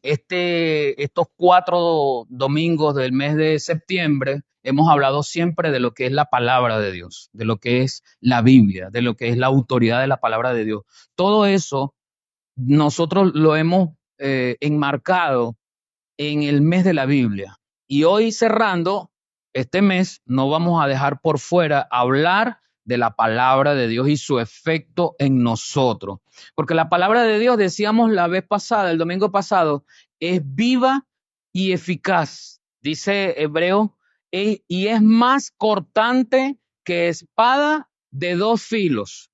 en estos 4 domingos del mes de septiembre hemos hablado siempre de lo que es la palabra de Dios, de lo que es la Biblia, de lo que es la autoridad de la palabra de Dios. Todo eso nosotros lo hemos enmarcado en el mes de la Biblia. Y hoy cerrando este mes, no vamos a dejar por fuera hablar de la palabra de Dios y su efecto en nosotros. Porque la palabra de Dios, decíamos la vez pasada, el domingo pasado, es viva y eficaz, dice Hebreo, y es más cortante que espada de 2 filos.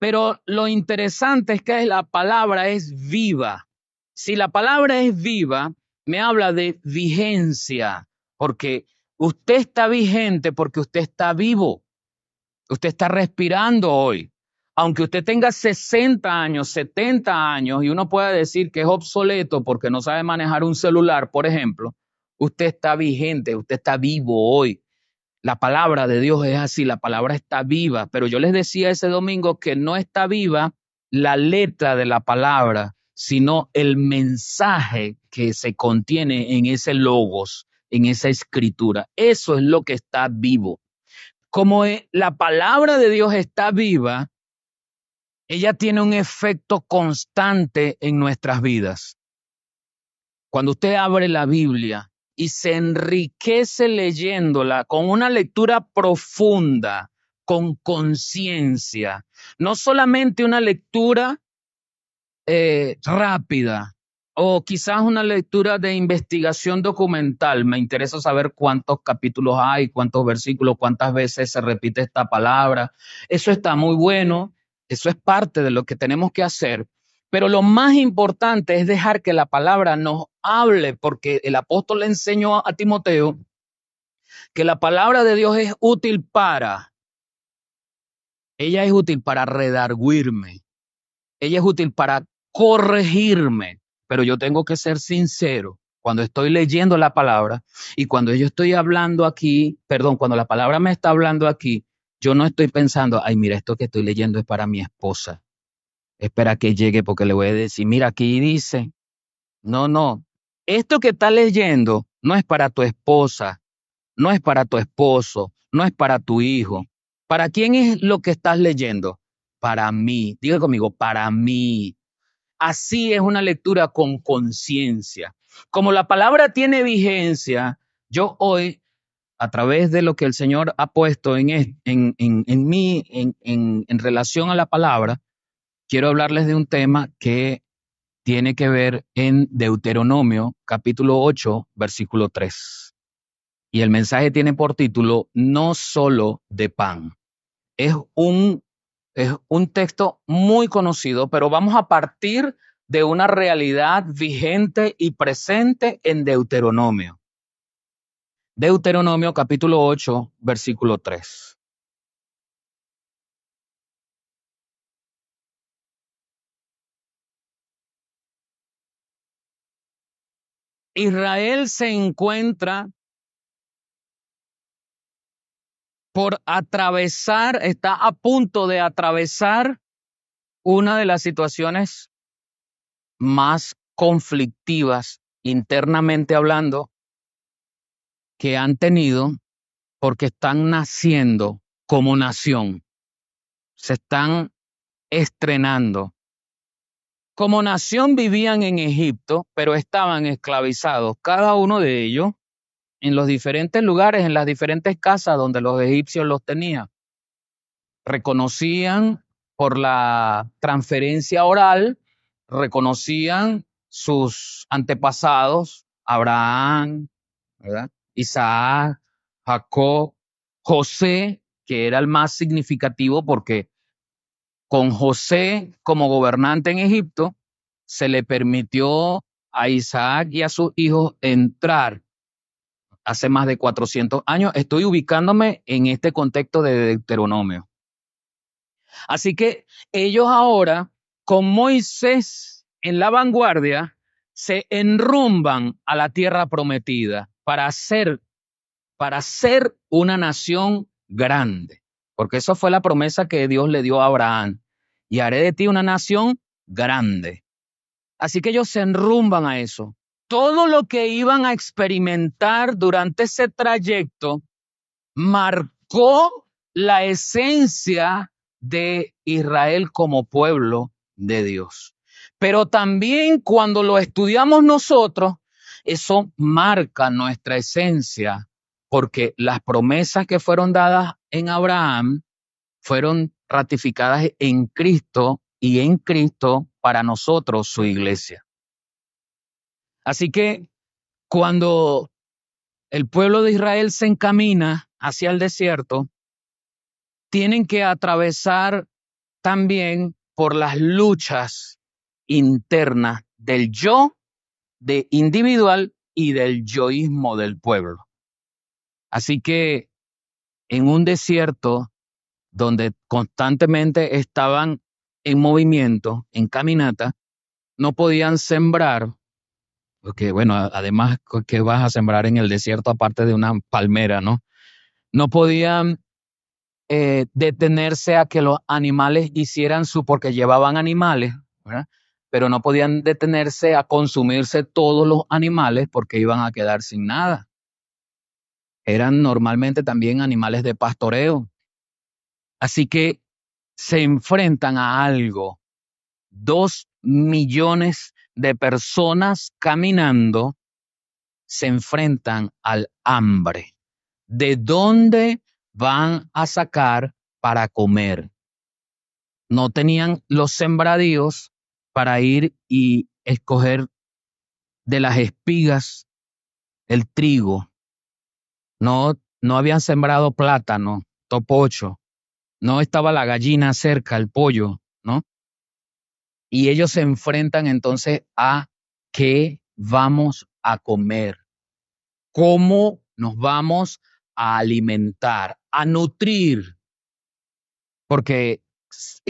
Pero lo interesante es que la palabra es viva. Si la palabra es viva, me habla de vigencia, porque usted está vigente porque usted está vivo. Usted está respirando hoy. Aunque usted tenga 60 años, 70 años y uno pueda decir que es obsoleto porque no sabe manejar un celular, por ejemplo, usted está vigente, usted está vivo hoy. La palabra de Dios es así, la palabra está viva, pero yo les decía ese domingo que no está viva la letra de la palabra, sino el mensaje que se contiene en ese logos, en esa escritura. Eso es lo que está vivo. Como la palabra de Dios está viva, ella tiene un efecto constante en nuestras vidas. Cuando usted abre la Biblia y se enriquece leyéndola con una lectura profunda, con conciencia, no solamente una lectura rápida o quizás una lectura de investigación documental. Me interesa saber cuántos capítulos hay, cuántos versículos, cuántas veces se repite esta palabra. Eso está muy bueno, eso es parte de lo que tenemos que hacer. Pero lo más importante es dejar que la palabra nos hable, porque el apóstol le enseñó a Timoteo que la palabra de Dios es útil ella es útil para redarguirme, ella es útil para corregirme, pero yo tengo que ser sincero. Cuando estoy leyendo la palabra y cuando yo estoy hablando aquí, cuando la palabra me está hablando aquí, yo no estoy pensando, ay, mira, esto que estoy leyendo es para mi esposa. Espera que llegue porque le voy a decir, mira, aquí dice. No. Esto que estás leyendo no es para tu esposa, no es para tu esposo, no es para tu hijo. ¿Para quién es lo que estás leyendo? Para mí. Diga conmigo, para mí. Así es una lectura con conciencia. Como la palabra tiene vigencia, yo hoy, a través de lo que el Señor ha puesto en mí, en relación a la palabra, quiero hablarles de un tema que tiene que ver en Deuteronomio, capítulo 8, versículo 3. Y el mensaje tiene por título, No solo de pan. Es un texto muy conocido, pero vamos a partir de una realidad vigente y presente en Deuteronomio. Deuteronomio capítulo 8, versículo 3. Israel se encuentra por atravesar, está a punto de atravesar una de las situaciones más conflictivas internamente hablando que han tenido, porque están naciendo como nación, se están estrenando. Como nación vivían en Egipto, pero estaban esclavizados, cada uno de ellos en los diferentes lugares, en las diferentes casas donde los egipcios los tenían. Reconocían por la transferencia oral, reconocían sus antepasados, Abraham, ¿verdad? Isaac, Jacob, José, que era el más significativo porque con José como gobernante en Egipto, se le permitió a Isaac y a sus hijos entrar hace más de 400 años. Estoy ubicándome en este contexto de Deuteronomio. Así que ellos ahora, con Moisés en la vanguardia, se enrumban a la tierra prometida para ser una nación grande. Porque eso fue la promesa que Dios le dio a Abraham. Y haré de ti una nación grande. Así que ellos se enrumban a eso. Todo lo que iban a experimentar durante ese trayecto marcó la esencia de Israel como pueblo de Dios. Pero también cuando lo estudiamos nosotros, eso marca nuestra esencia, porque las promesas que fueron dadas en Abraham fueron ratificadas en Cristo y en Cristo para nosotros, su iglesia. Así que cuando el pueblo de Israel se encamina hacia el desierto, tienen que atravesar también por las luchas internas del yo de individual y del yoísmo del pueblo. Así que en un desierto donde constantemente estaban en movimiento, en caminata, no podían sembrar, porque bueno, además, ¿qué vas a sembrar en el desierto aparte de una palmera, no? No podían detenerse a que los animales hicieran porque llevaban animales, ¿verdad? Pero no podían detenerse a consumirse todos los animales porque iban a quedar sin nada. Eran normalmente también animales de pastoreo. Así que se enfrentan a algo. 2 millones de personas caminando se enfrentan al hambre. ¿De dónde van a sacar para comer? No tenían los sembradíos para ir y escoger de las espigas el trigo. No habían sembrado plátano, topocho. No estaba la gallina cerca, el pollo, ¿no? Y ellos se enfrentan entonces a qué vamos a comer, cómo nos vamos a alimentar, a nutrir, porque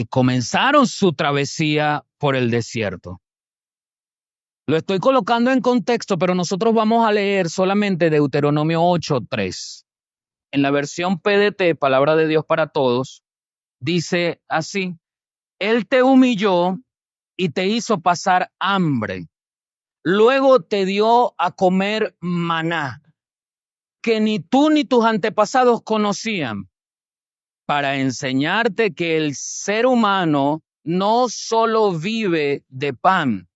comenzaron su travesía por el desierto. Lo estoy colocando en contexto, pero nosotros vamos a leer solamente Deuteronomio 8:3. En la versión PDT, Palabra de Dios para Todos, dice así: Él te humilló y te hizo pasar hambre. Luego te dio a comer maná, que ni tú ni tus antepasados conocían, para enseñarte que el ser humano no solo vive de pan,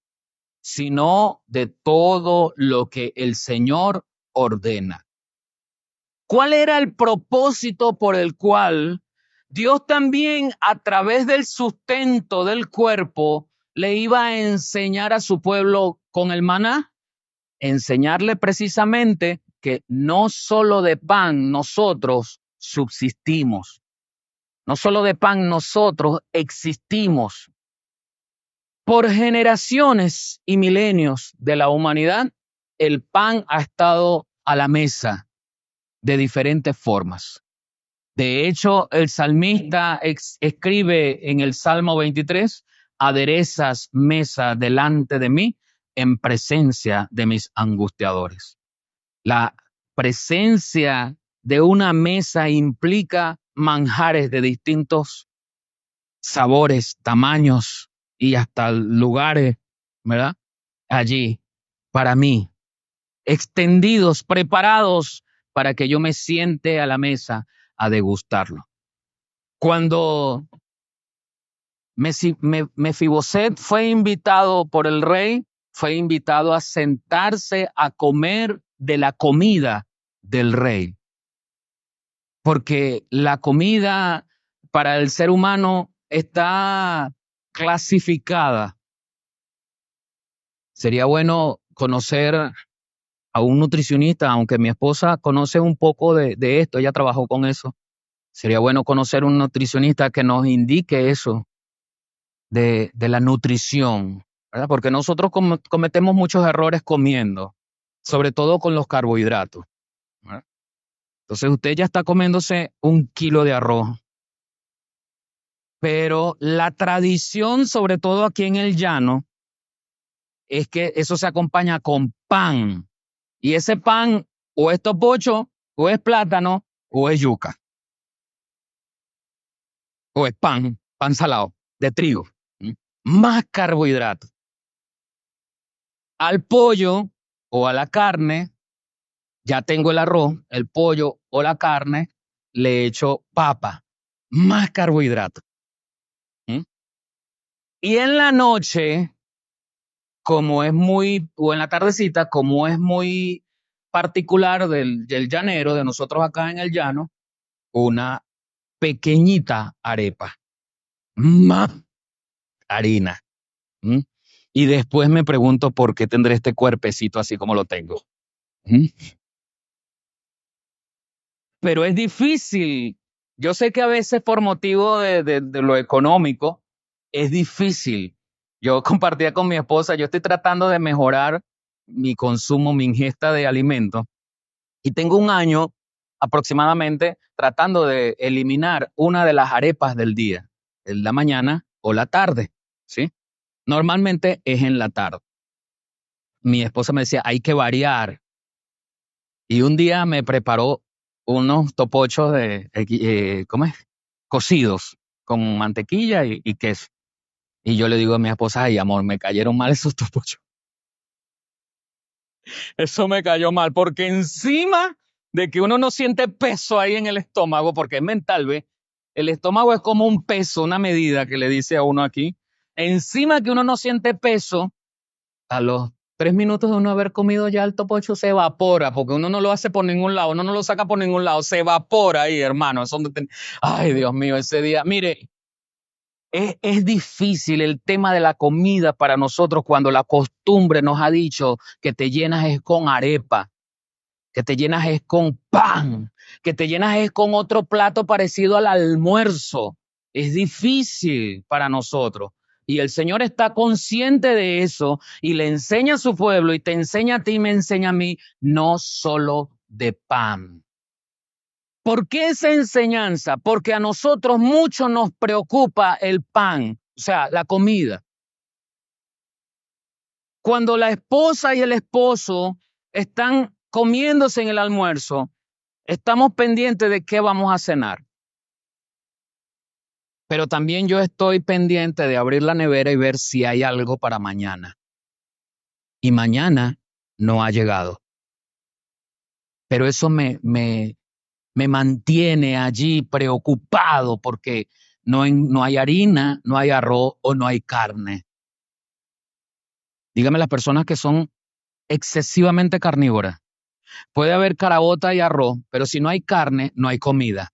sino de todo lo que el Señor ordena. ¿Cuál era el propósito por el cual Dios también, a través del sustento del cuerpo, le iba a enseñar a su pueblo con el maná? Enseñarle precisamente que no solo de pan nosotros subsistimos, no solo de pan nosotros existimos. Por generaciones y milenios de la humanidad, el pan ha estado a la mesa de diferentes formas. De hecho, el salmista escribe en el Salmo 23, aderezas mesa delante de mí en presencia de mis angustiadores. La presencia de una mesa implica manjares de distintos sabores, tamaños y hasta lugares, ¿verdad? Allí, para mí, extendidos, preparados para que yo me siente a la mesa a degustarlo. Cuando Mefiboset fue invitado por el rey, fue invitado a sentarse a comer de la comida del rey, porque la comida para el ser humano está clasificada. Sería bueno conocer a un nutricionista, aunque mi esposa conoce un poco de esto, ella trabajó con eso. Sería bueno conocer un nutricionista que nos indique eso de la nutrición, ¿verdad? Porque nosotros cometemos muchos errores comiendo, sobre todo con los carbohidratos, ¿verdad? Entonces usted ya está comiéndose 1 kilo de arroz, pero la tradición, sobre todo aquí en el llano, es que eso se acompaña con pan. Y ese pan o es topocho, o es plátano, o es yuca, o es pan salado, de trigo. ¿Mm? Más carbohidratos. Al pollo o a la carne, ya tengo el arroz, el pollo o la carne, le echo papa, más carbohidratos. ¿Mm? Y en la noche, como es muy, o en la tardecita, como es muy particular del llanero, de nosotros acá en el llano, una pequeñita arepa, más harina. ¿Mm? Y después me pregunto por qué tendré este cuerpecito así como lo tengo. ¿Mm? Pero es difícil. Yo sé que a veces por motivo de lo económico es difícil. Yo compartía con mi esposa, yo estoy tratando de mejorar mi consumo, mi ingesta de alimentos y tengo un año aproximadamente tratando de eliminar una de las arepas del día, en la mañana o la tarde, ¿sí? Normalmente es en la tarde. Mi esposa me decía, hay que variar. Y un día me preparó unos topochos ¿cómo es? Cocidos con mantequilla y queso. Y yo le digo a mi esposa, ay, amor, me cayeron mal esos topochos. Eso me cayó mal, porque encima de que uno no siente peso ahí en el estómago, porque es mental, ¿ve? El estómago es como un peso, una medida que le dice a uno aquí. Encima que uno no siente peso, a los 3 minutos de uno haber comido ya el topocho se evapora, porque uno no lo hace por ningún lado, uno no lo saca por ningún lado, se evapora ahí, hermano. Ay, Dios mío, ese día. Mire, es difícil el tema de la comida para nosotros cuando la costumbre nos ha dicho que te llenas es con arepa, que te llenas es con pan, que te llenas es con otro plato parecido al almuerzo. Es difícil para nosotros. Y el Señor está consciente de eso y le enseña a su pueblo y te enseña a ti y me enseña a mí, no solo de pan. ¿Por qué esa enseñanza? Porque a nosotros mucho nos preocupa el pan, o sea, la comida. Cuando la esposa y el esposo están comiéndose en el almuerzo, estamos pendientes de qué vamos a cenar. Pero también yo estoy pendiente de abrir la nevera y ver si hay algo para mañana. Y mañana no ha llegado. Pero eso me mantiene allí preocupado porque no hay harina, no hay arroz o no hay carne. Dígame las personas que son excesivamente carnívoras. Puede haber carabota y arroz, pero si no hay carne, no hay comida.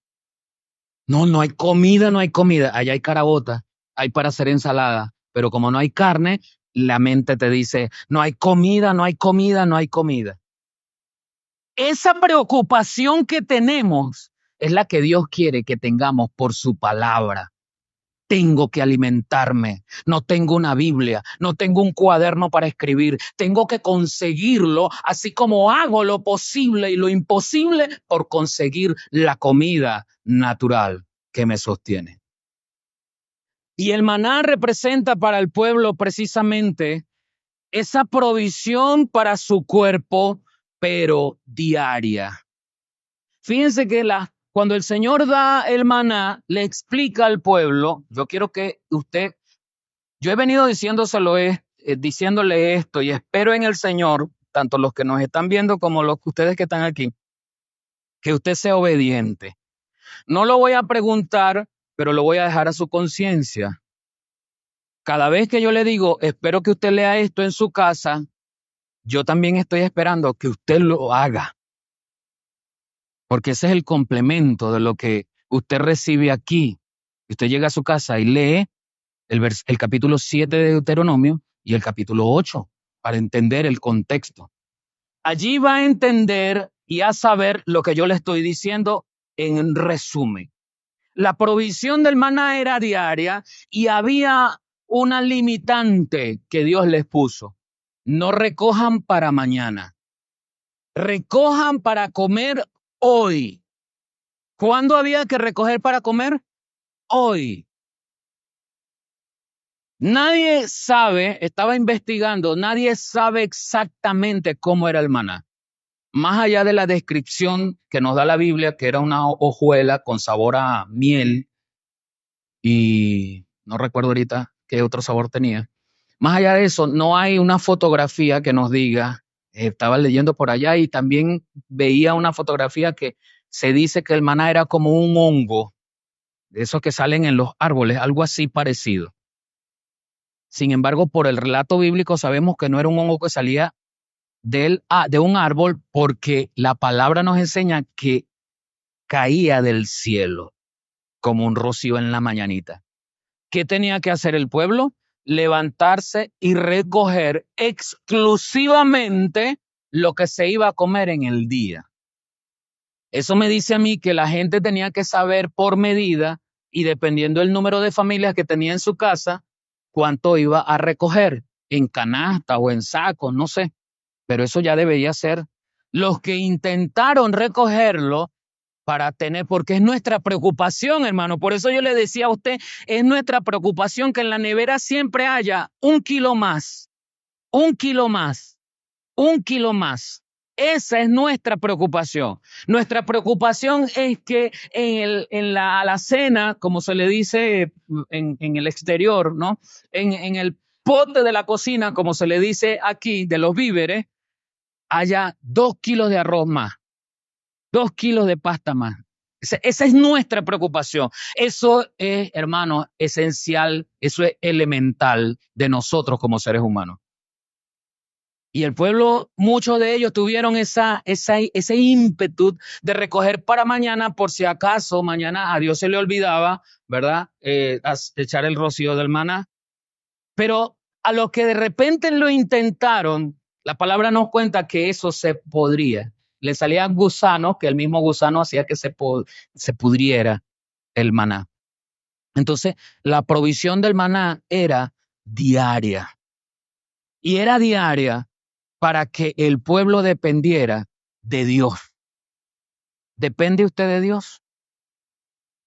No, no hay comida, no hay comida. Allá hay carabota, hay para hacer ensalada, pero como no hay carne, la mente te dice, no hay comida, no hay comida, no hay comida. Esa preocupación que tenemos es la que Dios quiere que tengamos por su palabra. Tengo que alimentarme, no tengo una Biblia, no tengo un cuaderno para escribir, tengo que conseguirlo, así como hago lo posible y lo imposible por conseguir la comida natural que me sostiene. Y el maná representa para el pueblo precisamente esa provisión para su cuerpo, pero diaria. Fíjense que cuando el Señor da el maná, le explica al pueblo, yo quiero que usted, yo he venido diciéndole esto y espero en el Señor, tanto los que nos están viendo como los que ustedes que están aquí, que usted sea obediente. No lo voy a preguntar, pero lo voy a dejar a su conciencia. Cada vez que yo le digo, espero que usted lea esto en su casa, yo también estoy esperando que usted lo haga, porque ese es el complemento de lo que usted recibe aquí. Usted llega a su casa y lee el capítulo 7 de Deuteronomio y el capítulo 8 para entender el contexto. Allí va a entender y a saber lo que yo le estoy diciendo en resumen. La provisión del maná era diaria y había una limitante que Dios les puso. No recojan para mañana. Recojan para comer hoy. ¿Cuándo había que recoger para comer? Hoy. Nadie sabe, estaba investigando, nadie sabe exactamente cómo era el maná. Más allá de la descripción que nos da la Biblia, que era una hojuela con sabor a miel y no recuerdo ahorita qué otro sabor tenía, Más allá de eso, no hay una fotografía que nos diga, estaba leyendo por allá y también veía una fotografía que se dice que el maná era como un hongo, de esos que salen en los árboles, algo así parecido. Sin embargo, por el relato bíblico sabemos que no era un hongo que salía de un árbol, porque la palabra nos enseña que caía del cielo como un rocío en la mañanita. ¿Qué tenía que hacer el pueblo? Levantarse y recoger exclusivamente lo que se iba a comer en el día. Eso me dice a mí que la gente tenía que saber por medida y dependiendo del número de familias que tenía en su casa, cuánto iba a recoger en canasta o en saco, no sé, pero eso ya debería ser. Los que intentaron recogerlo para tener, porque es nuestra preocupación, hermano. Por eso yo le decía a usted, es nuestra preocupación que en la nevera siempre haya 1 kilo más, 1 kilo más, 1 kilo más. Esa es nuestra preocupación. Nuestra preocupación es que en la alacena, como se le dice en el exterior, ¿no? En el pote de la cocina, como se le dice aquí, de los víveres, haya 2 kilos de arroz más, 2 kilos de pasta más. Esa es nuestra preocupación. Eso es, hermano, esencial, eso es elemental de nosotros como seres humanos. Y el pueblo, muchos de ellos tuvieron ese ímpetu de recoger para mañana, por si acaso mañana a Dios se le olvidaba, ¿verdad? Echar el rocío del maná. Pero a los que de repente lo intentaron, la palabra nos cuenta que eso se podría. Le salían gusanos, que el mismo gusano hacía que se pudriera el maná. Entonces, la provisión del maná era diaria. Y era diaria para que el pueblo dependiera de Dios. ¿Depende usted de Dios?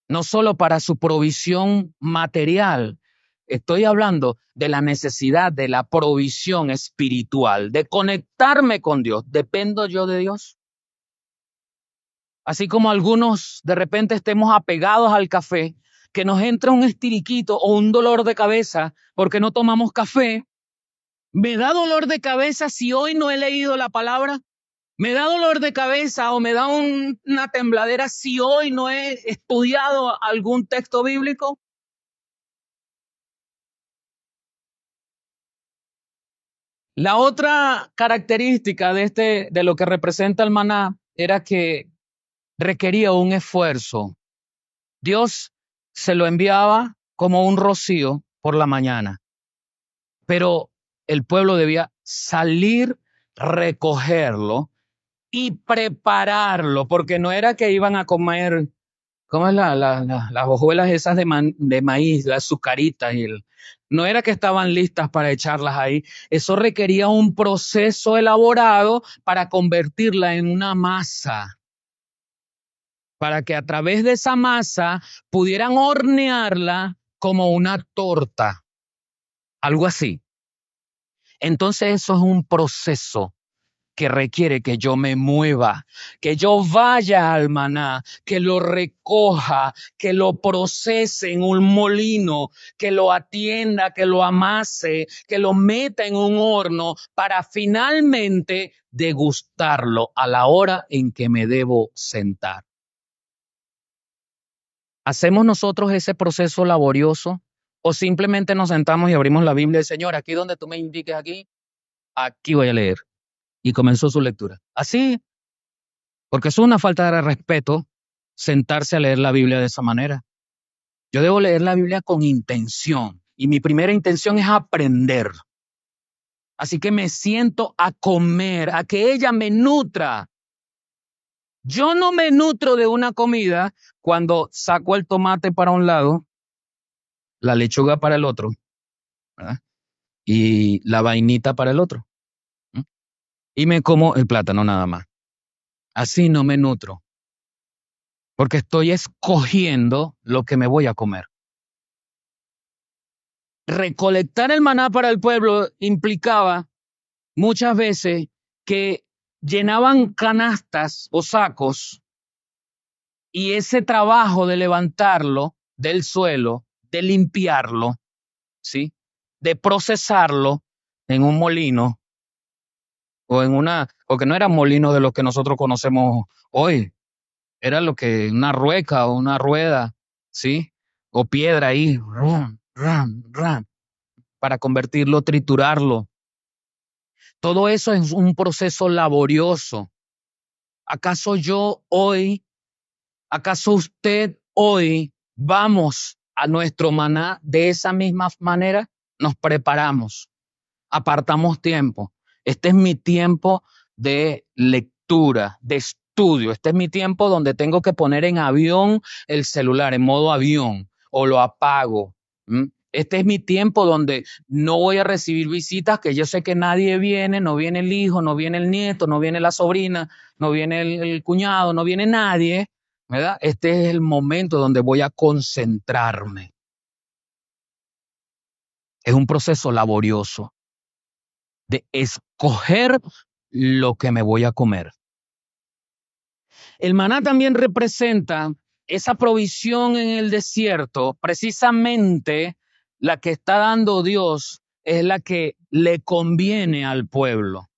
No solo para su provisión material, estoy hablando de la necesidad de la provisión espiritual, de conectarme con Dios. ¿Dependo yo de Dios? Así como algunos de repente estemos apegados al café, que nos entra un estiriquito o un dolor de cabeza porque no tomamos café. ¿Me da dolor de cabeza si hoy no he leído la palabra? ¿Me da dolor de cabeza o me da una tembladera si hoy no he estudiado algún texto bíblico? La otra característica de lo que representa el maná era que requería un esfuerzo. Dios se lo enviaba como un rocío por la mañana, pero el pueblo debía salir, recogerlo y prepararlo, porque no era que iban a comer, ¿cómo es las hojuelas esas de maíz, las azucaritas? No era que estaban listas para echarlas ahí. Eso requería un proceso elaborado para convertirla en una masa, para que a través de esa masa pudieran hornearla como una torta, algo así. Entonces eso es un proceso que requiere que yo me mueva, que yo vaya al maná, que lo recoja, que lo procese en un molino, que lo atienda, que lo amase, que lo meta en un horno para finalmente degustarlo a la hora en que me debo sentar. ¿Hacemos nosotros ese proceso laborioso o simplemente nos sentamos y abrimos la Biblia y Señor, aquí donde tú me indiques aquí voy a leer? Y comenzó su lectura. Así, porque es una falta de respeto sentarse a leer la Biblia de esa manera. Yo debo leer la Biblia con intención y mi primera intención es aprender. Así que me siento a comer, a que ella me nutra. Yo no me nutro de una comida cuando saco el tomate para un lado, la lechuga para el otro, ¿verdad? Y la vainita para el otro. ¿Mm? Y me como el plátano nada más. Así no me nutro, porque estoy escogiendo lo que me voy a comer. Recolectar el maná para el pueblo implicaba muchas veces que llenaban canastas o sacos y ese trabajo de levantarlo del suelo, de limpiarlo, ¿sí? de procesarlo en un molino porque no eran molinos de los que nosotros conocemos hoy, era lo que una rueca o una rueda, ¿sí? O piedra ahí, ram, ram, ram, para convertirlo, triturarlo. Todo eso es un proceso laborioso. ¿Acaso yo hoy, acaso usted hoy vamos a nuestro maná de esa misma manera? Nos preparamos, apartamos tiempo. Este es mi tiempo de lectura, de estudio. Este es mi tiempo donde tengo que poner en avión el celular, en modo avión, o lo apago. Este es mi tiempo donde no voy a recibir visitas, que yo sé que nadie viene, no viene el hijo, no viene el nieto, no viene la sobrina, no viene el cuñado, no viene nadie, ¿verdad? Este es el momento donde voy a concentrarme. Es un proceso laborioso de escoger lo que me voy a comer. El maná también representa esa provisión en el desierto, precisamente la que está dando Dios es la que le conviene al pueblo.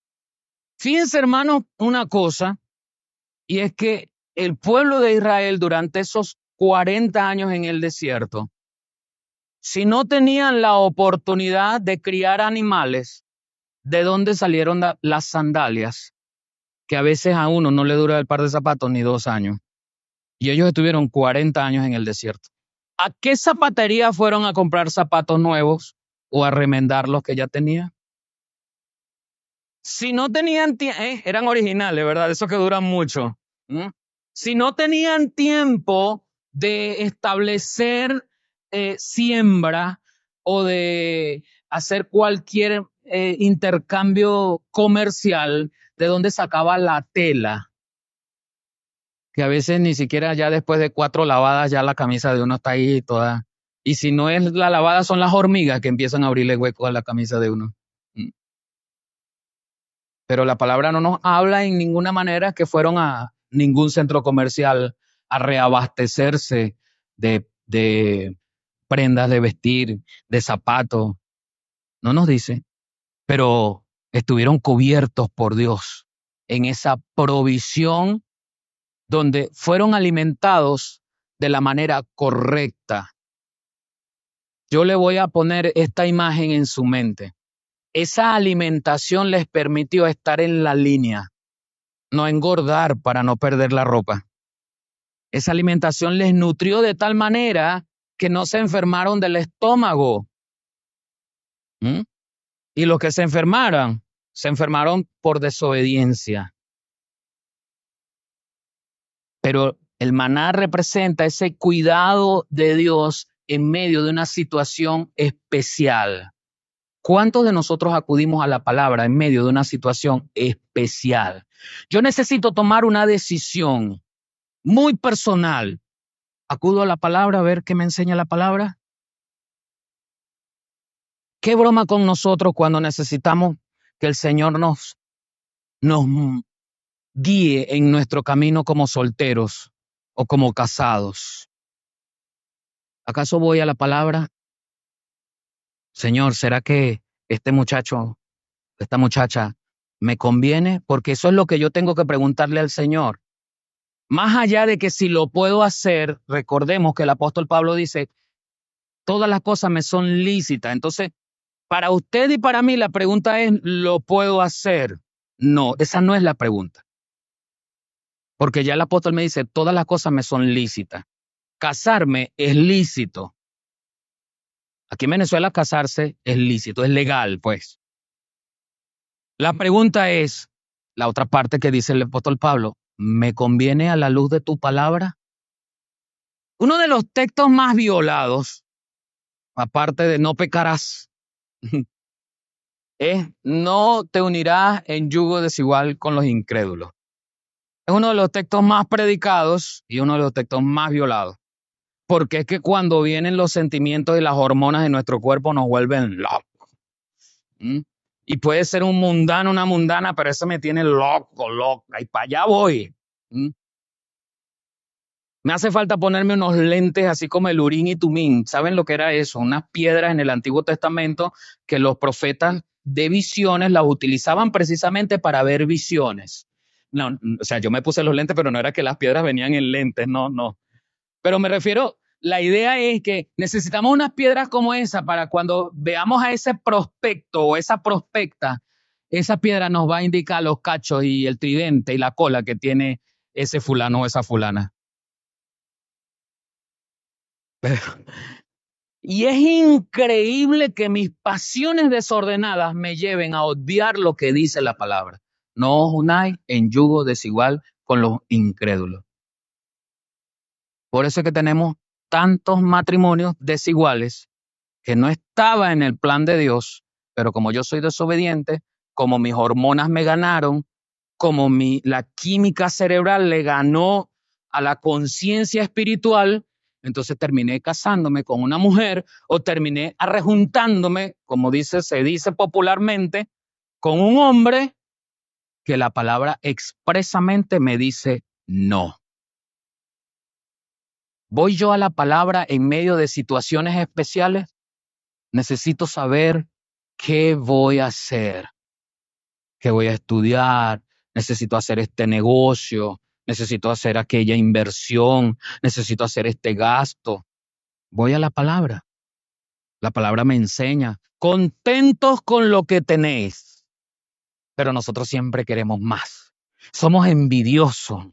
Fíjense, hermanos, una cosa, y es que el pueblo de Israel durante esos 40 años en el desierto, si no tenían la oportunidad de criar animales, ¿de dónde salieron las sandalias? Que a veces a uno no le dura el par de zapatos ni 2 años. Y ellos estuvieron 40 años en el desierto. ¿A qué zapatería fueron a comprar zapatos nuevos o a remendar los que ya tenían? Si no tenían eran originales, ¿verdad? Esos que duran mucho. Si no tenían tiempo de establecer siembra o de hacer cualquier intercambio comercial, ¿de dónde sacaba la tela? Que a veces ni siquiera ya después de 4 lavadas ya la camisa de uno está ahí toda. Y si no es la lavada, son las hormigas que empiezan a abrirle hueco a la camisa de uno. Pero la palabra no nos habla en ninguna manera que fueron a ningún centro comercial a reabastecerse de prendas de vestir, de zapatos. No nos dice, pero estuvieron cubiertos por Dios en esa provisión donde fueron alimentados de la manera correcta. Yo le voy a poner esta imagen en su mente. Esa alimentación les permitió estar en la línea, no engordar para no perder la ropa. Esa alimentación les nutrió de tal manera que no se enfermaron del estómago. Y los que se enfermaron por desobediencia. Pero el maná representa ese cuidado de Dios en medio de una situación especial. ¿Cuántos de nosotros acudimos a la palabra en medio de una situación especial? Yo necesito tomar una decisión muy personal. ¿Acudo a la palabra a ver qué me enseña la palabra? ¿Qué broma con nosotros cuando necesitamos que el Señor nos guíe en nuestro camino como solteros o como casados? ¿Acaso voy a la palabra? Señor, ¿será que este muchacho, esta muchacha, me conviene? Porque eso es lo que yo tengo que preguntarle al Señor. Más allá de que si lo puedo hacer, recordemos que el apóstol Pablo dice, todas las cosas me son lícitas. Entonces, para usted y para mí la pregunta es, ¿lo puedo hacer? No, esa no es la pregunta. Porque ya el apóstol me dice, todas las cosas me son lícitas. Casarme es lícito. Aquí en Venezuela casarse es lícito, es legal, pues. La pregunta es, la otra parte que dice el apóstol Pablo, ¿me conviene a la luz de tu palabra? Uno de los textos más violados, aparte de no pecarás, es no te unirás en yugo desigual con los incrédulos. Es uno de los textos más predicados y uno de los textos más violados. Porque es que cuando vienen los sentimientos y las hormonas de nuestro cuerpo nos vuelven locos. Y puede ser un mundano, una mundana, pero eso me tiene loco, loca. Y para allá voy. Me hace falta ponerme unos lentes así como el Urín y Tumín. ¿Saben lo que era eso? Unas piedras en el Antiguo Testamento que los profetas de visiones las utilizaban precisamente para ver visiones. No, o sea, yo me puse los lentes, pero no era que las piedras venían en lentes, no, no. Pero me refiero, la idea es que necesitamos unas piedras como esa para cuando veamos a ese prospecto o esa prospecta, esa piedra nos va a indicar los cachos y el tridente y la cola que tiene ese fulano o esa fulana. Y es increíble que mis pasiones desordenadas me lleven a odiar lo que dice la palabra. No os unáis en yugo desigual con los incrédulos. Por eso es que tenemos tantos matrimonios desiguales que no estaba en el plan de Dios, pero como yo soy desobediente, como mis hormonas me ganaron, como la química cerebral le ganó a la conciencia espiritual, entonces terminé casándome con una mujer o terminé arrejuntándome, como se dice popularmente, con un hombre que la palabra expresamente me dice no. ¿Voy yo a la palabra en medio de situaciones especiales? Necesito saber qué voy a hacer, qué voy a estudiar, necesito hacer este negocio, necesito hacer aquella inversión, necesito hacer este gasto. Voy a la palabra me enseña, contentos con lo que tenéis, pero nosotros siempre queremos más. Somos envidiosos.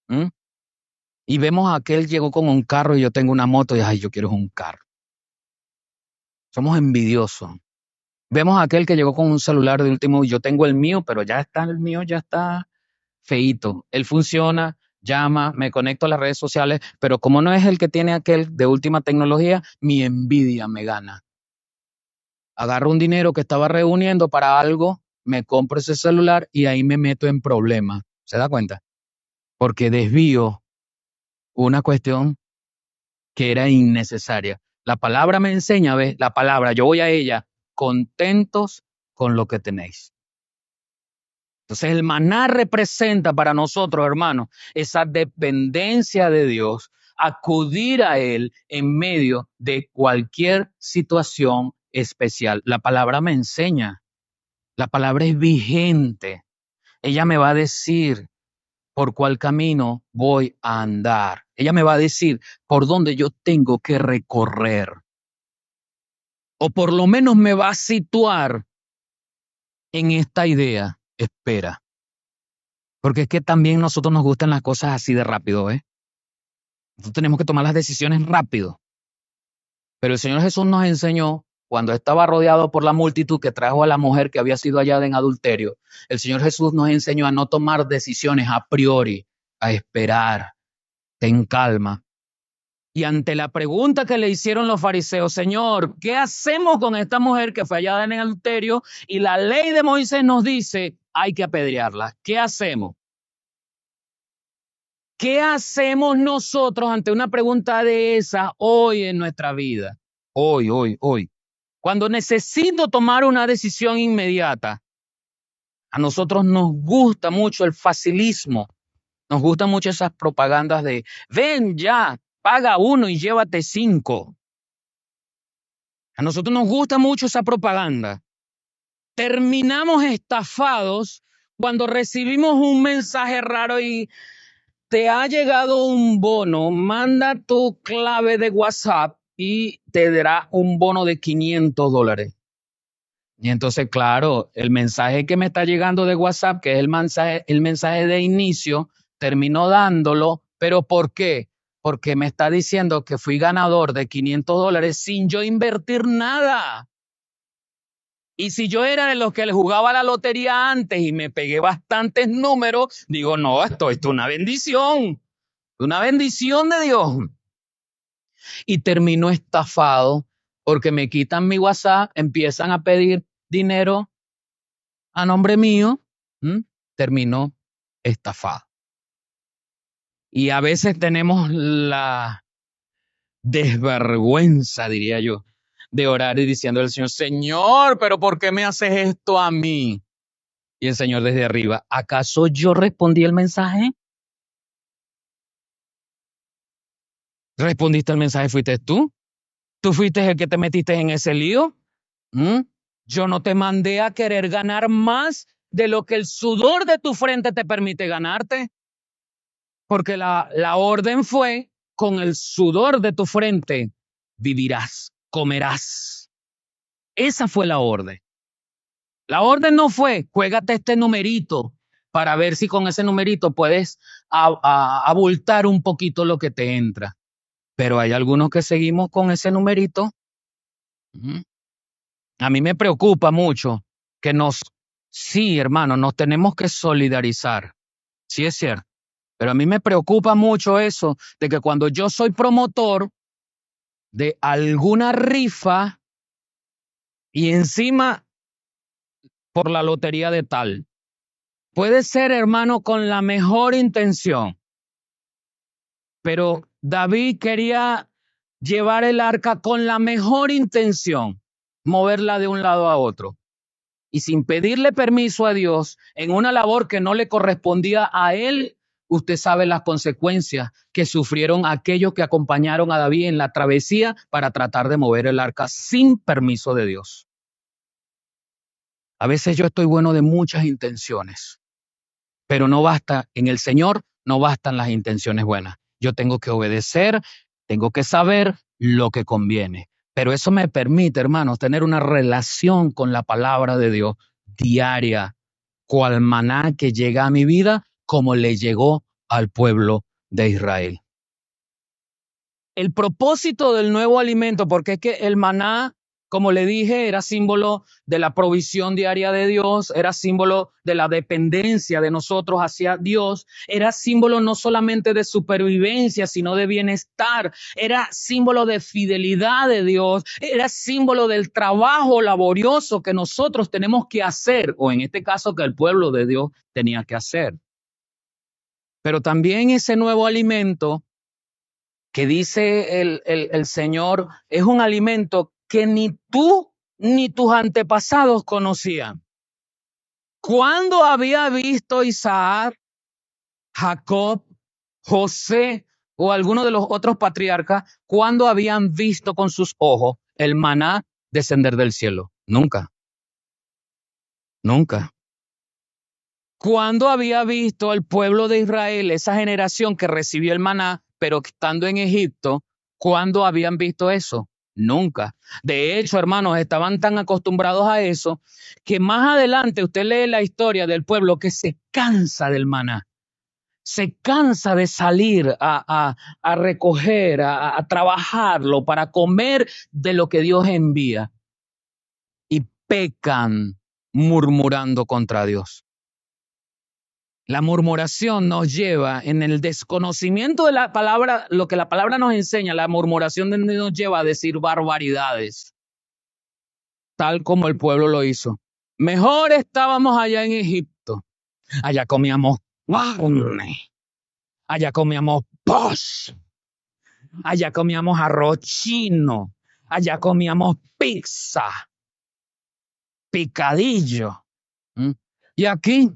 ¿M? Y vemos a aquel llegó con un carro y yo tengo una moto y ay, yo quiero un carro. Somos envidiosos. Vemos a aquel que llegó con un celular de último, yo tengo el mío, pero ya está el mío, ya está feíto. Él funciona, llama, me conecto a las redes sociales, pero como no es el que tiene aquel de última tecnología, mi envidia me gana. Agarro un dinero que estaba reuniendo para algo, me compro ese celular y ahí me meto en problemas. ¿Se da cuenta? Porque desvío una cuestión que era innecesaria. La palabra me enseña, ¿ves? La palabra, yo voy a ella, contentos con lo que tenéis. Entonces el maná representa para nosotros, hermanos, esa dependencia de Dios, acudir a Él en medio de cualquier situación especial. La palabra me enseña, la palabra es vigente. Ella me va a decir por cuál camino voy a andar. Ella me va a decir por dónde yo tengo que recorrer. O por lo menos me va a situar en esta idea. Espera. Porque es que también a nosotros nos gustan las cosas así de rápido, ¿eh? Nosotros tenemos que tomar las decisiones rápido. Pero el Señor Jesús nos enseñó, cuando estaba rodeado por la multitud que trajo a la mujer que había sido hallada en adulterio, el Señor Jesús nos enseñó a no tomar decisiones a priori, a esperar, ten calma. Y ante la pregunta que le hicieron los fariseos, Señor, ¿qué hacemos con esta mujer que fue hallada en adulterio? Y la ley de Moisés nos dice, hay que apedrearla. ¿Qué hacemos? ¿Qué hacemos nosotros ante una pregunta de esa hoy en nuestra vida? Hoy. Cuando necesito tomar una decisión inmediata, a nosotros nos gusta mucho el facilismo, nos gustan mucho esas propagandas de, ven ya, paga 1 y llévate 5. A nosotros nos gusta mucho esa propaganda. Terminamos estafados cuando recibimos un mensaje raro y te ha llegado un bono, manda tu clave de WhatsApp y te dará un bono de $500. Y entonces, claro, el mensaje que me está llegando de WhatsApp, que es el mensaje de inicio, terminó dándolo, pero ¿por qué? Porque me está diciendo que fui ganador de $500 sin yo invertir nada. Y si yo era de los que le jugaba la lotería antes y me pegué bastantes números, digo, no, esto es una bendición de Dios. Y termino estafado porque me quitan mi WhatsApp, empiezan a pedir dinero a nombre mío, termino estafado. Y a veces tenemos la desvergüenza, diría yo, de orar y diciendo al Señor, Señor, pero ¿por qué me haces esto a mí? Y el Señor desde arriba, ¿acaso yo respondí el mensaje? Respondiste al mensaje, fuiste tú. Tú fuiste el que te metiste en ese lío. ¿Mm? Yo no te mandé a querer ganar más de lo que el sudor de tu frente te permite ganarte, porque la orden fue, con el sudor de tu frente vivirás, comerás. Esa fue la orden. La orden no fue, juégate este numerito para ver si con ese numerito puedes abultar un poquito lo que te entra. Pero hay algunos que seguimos con ese numerito. ¿Mm? A mí me preocupa mucho que sí, hermano, nos tenemos que solidarizar. Sí es cierto. Pero a mí me preocupa mucho eso de que cuando yo soy promotor de alguna rifa y encima por la lotería de tal, puede ser, hermano, con la mejor intención, pero David quería llevar el arca con la mejor intención, moverla de un lado a otro. Y sin pedirle permiso a Dios en una labor que no le correspondía a él, usted sabe las consecuencias que sufrieron aquellos que acompañaron a David en la travesía para tratar de mover el arca sin permiso de Dios. A veces yo estoy bueno de muchas intenciones, pero no basta, en el Señor no bastan las intenciones buenas. Yo tengo que obedecer, tengo que saber lo que conviene. Pero eso me permite, hermanos, tener una relación con la palabra de Dios diaria, cual maná que llega a mi vida como le llegó al pueblo de Israel. El propósito del nuevo alimento, porque es que el maná, como le dije, era símbolo de la provisión diaria de Dios, era símbolo de la dependencia de nosotros hacia Dios, era símbolo no solamente de supervivencia, sino de bienestar, era símbolo de fidelidad de Dios, era símbolo del trabajo laborioso que nosotros tenemos que hacer, o en este caso que el pueblo de Dios tenía que hacer. Pero también ese nuevo alimento que dice el Señor, es un alimento que ni tú ni tus antepasados conocían. ¿Cuándo había visto Isaac, Jacob, José o alguno de los otros patriarcas? ¿Cuándo habían visto con sus ojos el maná descender del cielo? Nunca, nunca. ¿Cuándo había visto el pueblo de Israel, esa generación que recibió el maná, pero estando en Egipto, cuándo habían visto eso? Nunca. De hecho, hermanos, estaban tan acostumbrados a eso que más adelante usted lee la historia del pueblo que se cansa del maná, se cansa de salir a recoger, a trabajarlo para comer de lo que Dios envía y pecan murmurando contra Dios. La murmuración nos lleva en el desconocimiento de la palabra, lo que la palabra nos enseña, la murmuración nos lleva a decir barbaridades, tal como el pueblo lo hizo. Mejor estábamos allá en Egipto, allá comíamos carne, allá comíamos posh, allá comíamos arroz chino, allá comíamos pizza, picadillo. ¿Mm? Y aquí,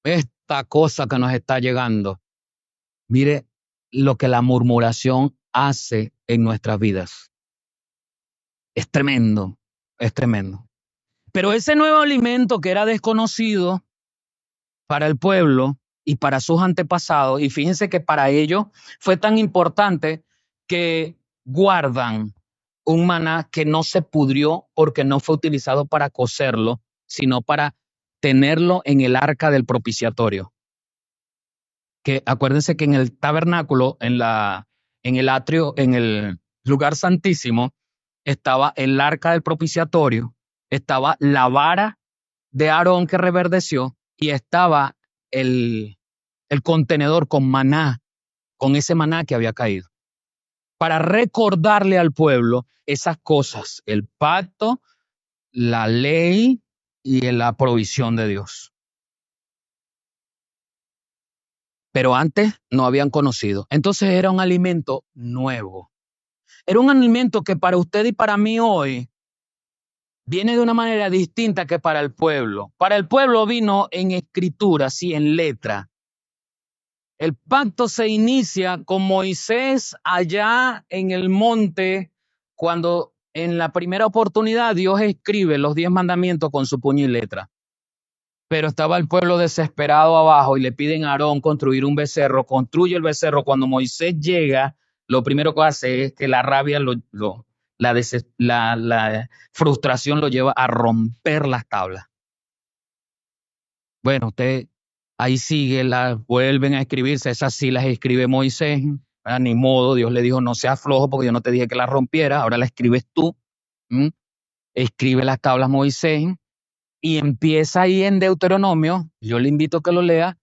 esta cosa que nos está llegando. Mire lo que la murmuración hace en nuestras vidas. Es tremendo, es tremendo. Pero ese nuevo alimento que era desconocido para el pueblo y para sus antepasados, y fíjense que para ellos fue tan importante que guardan un maná que no se pudrió porque no fue utilizado para cocerlo, sino para tenerlo en el arca del propiciatorio. Que acuérdense que en el tabernáculo, en el atrio, en el lugar santísimo, estaba el arca del propiciatorio, estaba la vara de Aarón que reverdeció y estaba el contenedor con maná, con ese maná que había caído, para recordarle al pueblo esas cosas, el pacto, la ley y la provisión de Dios. Pero antes no habían conocido. Entonces era un alimento nuevo. Era un alimento que para usted y para mí hoy viene de una manera distinta que para el pueblo. Para el pueblo vino en escritura, sí, en letra. El pacto se inicia con Moisés allá en el monte, cuando en la primera oportunidad Dios escribe los 10 mandamientos con su puño y letra. Pero estaba el pueblo desesperado abajo y le piden a Aarón construir un becerro. Construye el becerro. Cuando Moisés llega, lo primero que hace es que la rabia, la frustración lo lleva a romper las tablas. Bueno, usted ahí sigue, las vuelven a escribirse, esas sí las escribe Moisés, ni modo, Dios le dijo, no seas flojo porque yo no te dije que las rompiera, ahora la escribes tú. ¿Mm? Escribe las tablas Moisés y empieza ahí en Deuteronomio, yo le invito a que lo lea,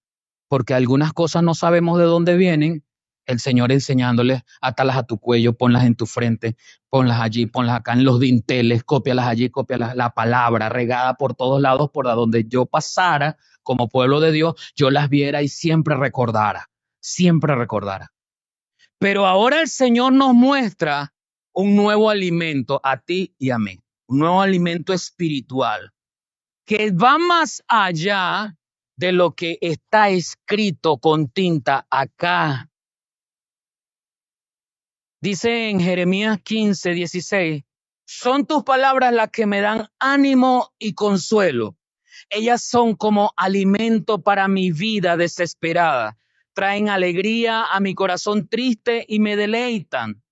porque algunas cosas no sabemos de dónde vienen, el Señor enseñándoles, átalas a tu cuello, ponlas en tu frente, ponlas allí, ponlas acá en los dinteles, cópialas allí, cópialas, la palabra regada por todos lados, por donde yo pasara como pueblo de Dios, yo las viera y siempre recordara, siempre recordara. Pero ahora el Señor nos muestra un nuevo alimento a ti y a mí, un nuevo alimento espiritual que va más allá de lo que está escrito con tinta acá. Dice en Jeremías 15:16, son tus palabras las que me dan ánimo y consuelo. Ellas son como alimento para mi vida desesperada. Traen alegría a mi corazón triste y me deleitan.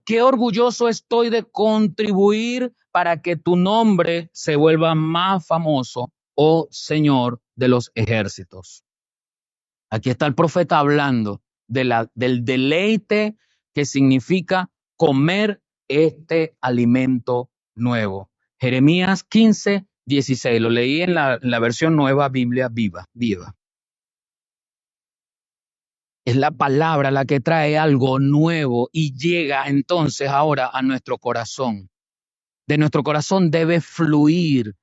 Qué orgulloso estoy de contribuir para que tu nombre se vuelva más famoso, oh Señor de los ejércitos. Aquí está el profeta hablando del deleite que significa comer este alimento nuevo. Jeremías 15:16, lo leí en la versión nueva Biblia viva. Es la palabra la que trae algo nuevo y llega entonces ahora a nuestro corazón. De nuestro corazón debe fluir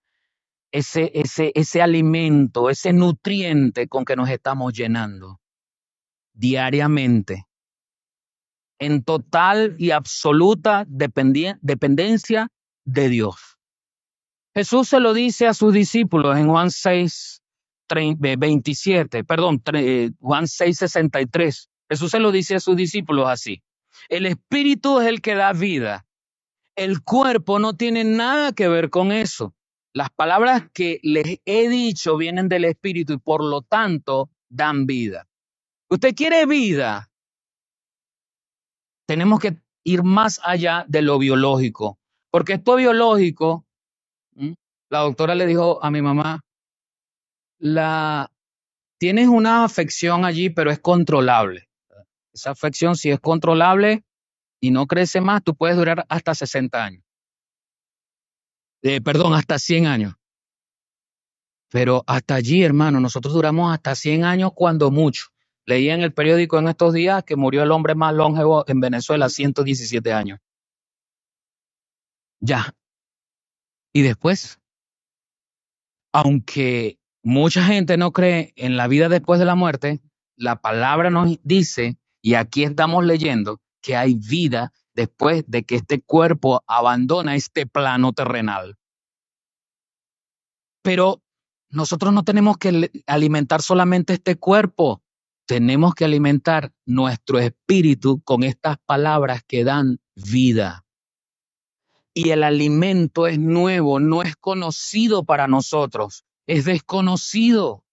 ese alimento, ese nutriente con que nos estamos llenando diariamente, en total y absoluta dependencia de Dios. Jesús se lo dice a sus discípulos en Juan 6:27, Juan 6:63. Jesús se lo dice a sus discípulos así: el espíritu es el que da vida, el cuerpo no tiene nada que ver con eso. Las palabras que les he dicho vienen del espíritu y por lo tanto dan vida. ¿Usted quiere vida? Tenemos que ir más allá de lo biológico, porque esto biológico, la doctora le dijo a mi mamá, tienes una afección allí, pero es controlable. Esa afección, si es controlable y no crece más, tú puedes durar hasta 60 años. Hasta 100 años. Pero hasta allí, hermano, nosotros duramos hasta 100 años cuando mucho. Leí en el periódico en estos días que murió el hombre más longevo en Venezuela, 117 años. Ya. Y después, aunque mucha gente no cree en la vida después de la muerte, la palabra nos dice, y aquí estamos leyendo, que hay vida después de que este cuerpo abandona este plano terrenal. Pero nosotros no tenemos que alimentar solamente este cuerpo, tenemos que alimentar nuestro espíritu con estas palabras que dan vida. Y el alimento es nuevo, no es conocido para nosotros, es desconocido.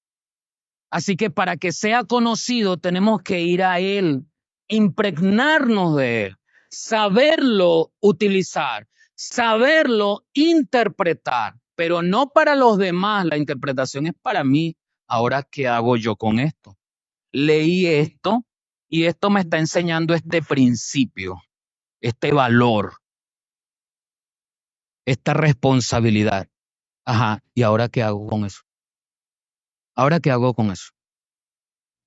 Así que para que sea conocido tenemos que ir a Él, impregnarnos de Él, saberlo utilizar, saberlo interpretar, pero no para los demás, la interpretación es para mí. Ahora, ¿qué hago yo con esto? Leí esto y esto me está enseñando este principio, este valor, esta responsabilidad. Ajá, ¿y ahora qué hago con eso? ¿Ahora qué hago con eso?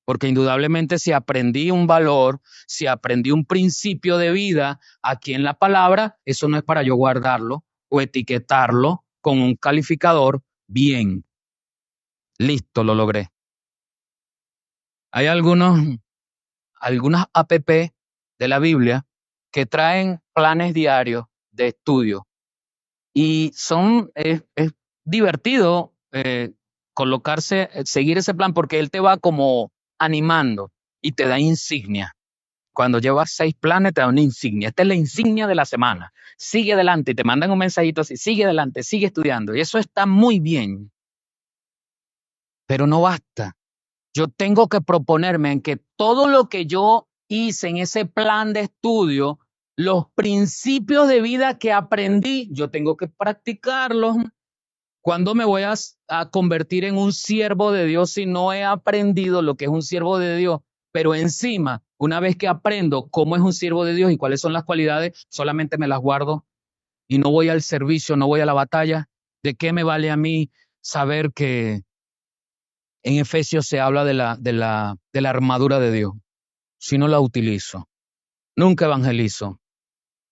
Porque indudablemente si aprendí un valor, si aprendí un principio de vida aquí en la palabra, eso no es para yo guardarlo o etiquetarlo con un calificador bien. Listo, lo logré. Hay algunas app de la Biblia que traen planes diarios de estudio y es divertido colocarse, seguir ese plan porque él te va como animando. y te da insignia. Cuando llevas 6 planes, te da una insignia. Esta es la insignia de la semana. Sigue adelante y te mandan un mensajito así, sigue adelante, sigue estudiando. Y eso está muy bien, pero no basta. Yo tengo que proponerme en que todo lo que yo hice en ese plan de estudio, los principios de vida que aprendí, yo tengo que practicarlos. ¿Cuándo me voy a convertir en un siervo de Dios si no he aprendido lo que es un siervo de Dios? Pero encima, una vez que aprendo cómo es un siervo de Dios y cuáles son las cualidades, solamente me las guardo y no voy al servicio, no voy a la batalla. ¿De qué me vale a mí saber que en Efesios se habla de la armadura de Dios si no la utilizo? Nunca evangelizo.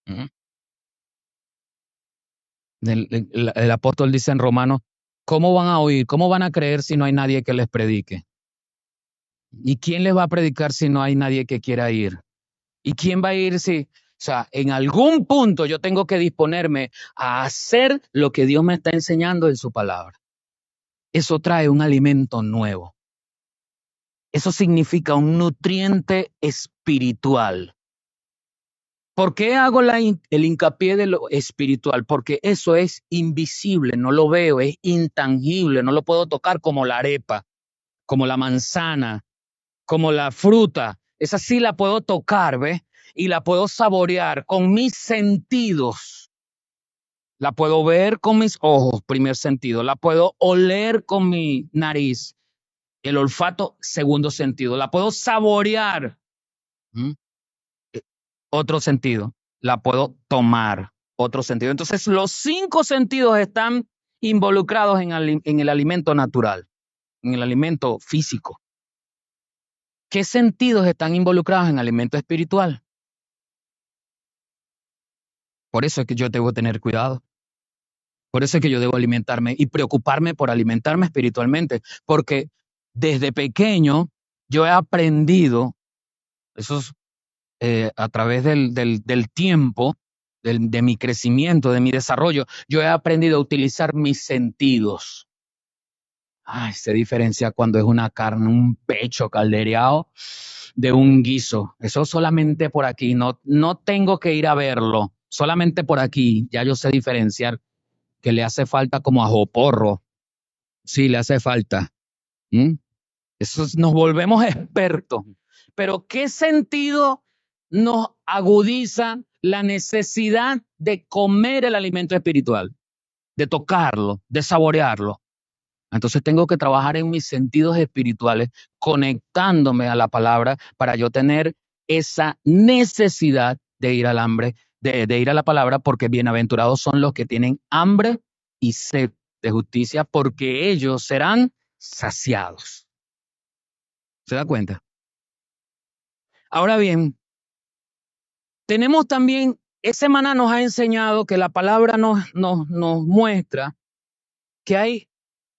¿Mm? El apóstol dice en Romanos, ¿cómo van a oír? ¿Cómo van a creer si no hay nadie que les predique? ¿Y quién les va a predicar si no hay nadie que quiera ir? ¿Y quién va a ir si, o sea, en algún punto yo tengo que disponerme a hacer lo que Dios me está enseñando en su palabra? Eso trae un alimento nuevo. Eso significa un nutriente espiritual. ¿Por qué hago el hincapié de lo espiritual? Porque eso es invisible, no lo veo, es intangible, no lo puedo tocar como la arepa, como la manzana, como la fruta. Esa sí la puedo tocar, ¿ves? Y la puedo saborear con mis sentidos. La puedo ver con mis ojos, primer sentido. La puedo oler con mi nariz, el olfato, segundo sentido. La puedo saborear, ¿m? Otro sentido. La puedo tomar, otro sentido. Entonces, los 5 sentidos están involucrados en el alimento natural, en el alimento físico. ¿Qué sentidos están involucrados en el alimento espiritual? Por eso es que yo debo tener cuidado. Por eso es que yo debo alimentarme y preocuparme por alimentarme espiritualmente. Porque desde pequeño yo he aprendido, eso es a través del tiempo, de mi crecimiento, de mi desarrollo, yo he aprendido a utilizar mis sentidos. Ay, se diferencia cuando es una carne, un pecho caldereado de un guiso. Eso solamente por aquí, no tengo que ir a verlo. Solamente por aquí ya yo sé diferenciar que le hace falta como ajo porro. Sí, le hace falta. ¿Mm? Nos volvemos expertos. Pero ¿qué sentido nos agudiza la necesidad de comer el alimento espiritual? De tocarlo, de saborearlo. Entonces tengo que trabajar en mis sentidos espirituales, conectándome a la palabra para yo tener esa necesidad de ir al hambre, de ir a la palabra, porque bienaventurados son los que tienen hambre y sed de justicia, porque ellos serán saciados. ¿Se da cuenta? Ahora bien, tenemos también, ese maná nos ha enseñado que la palabra nos muestra que hay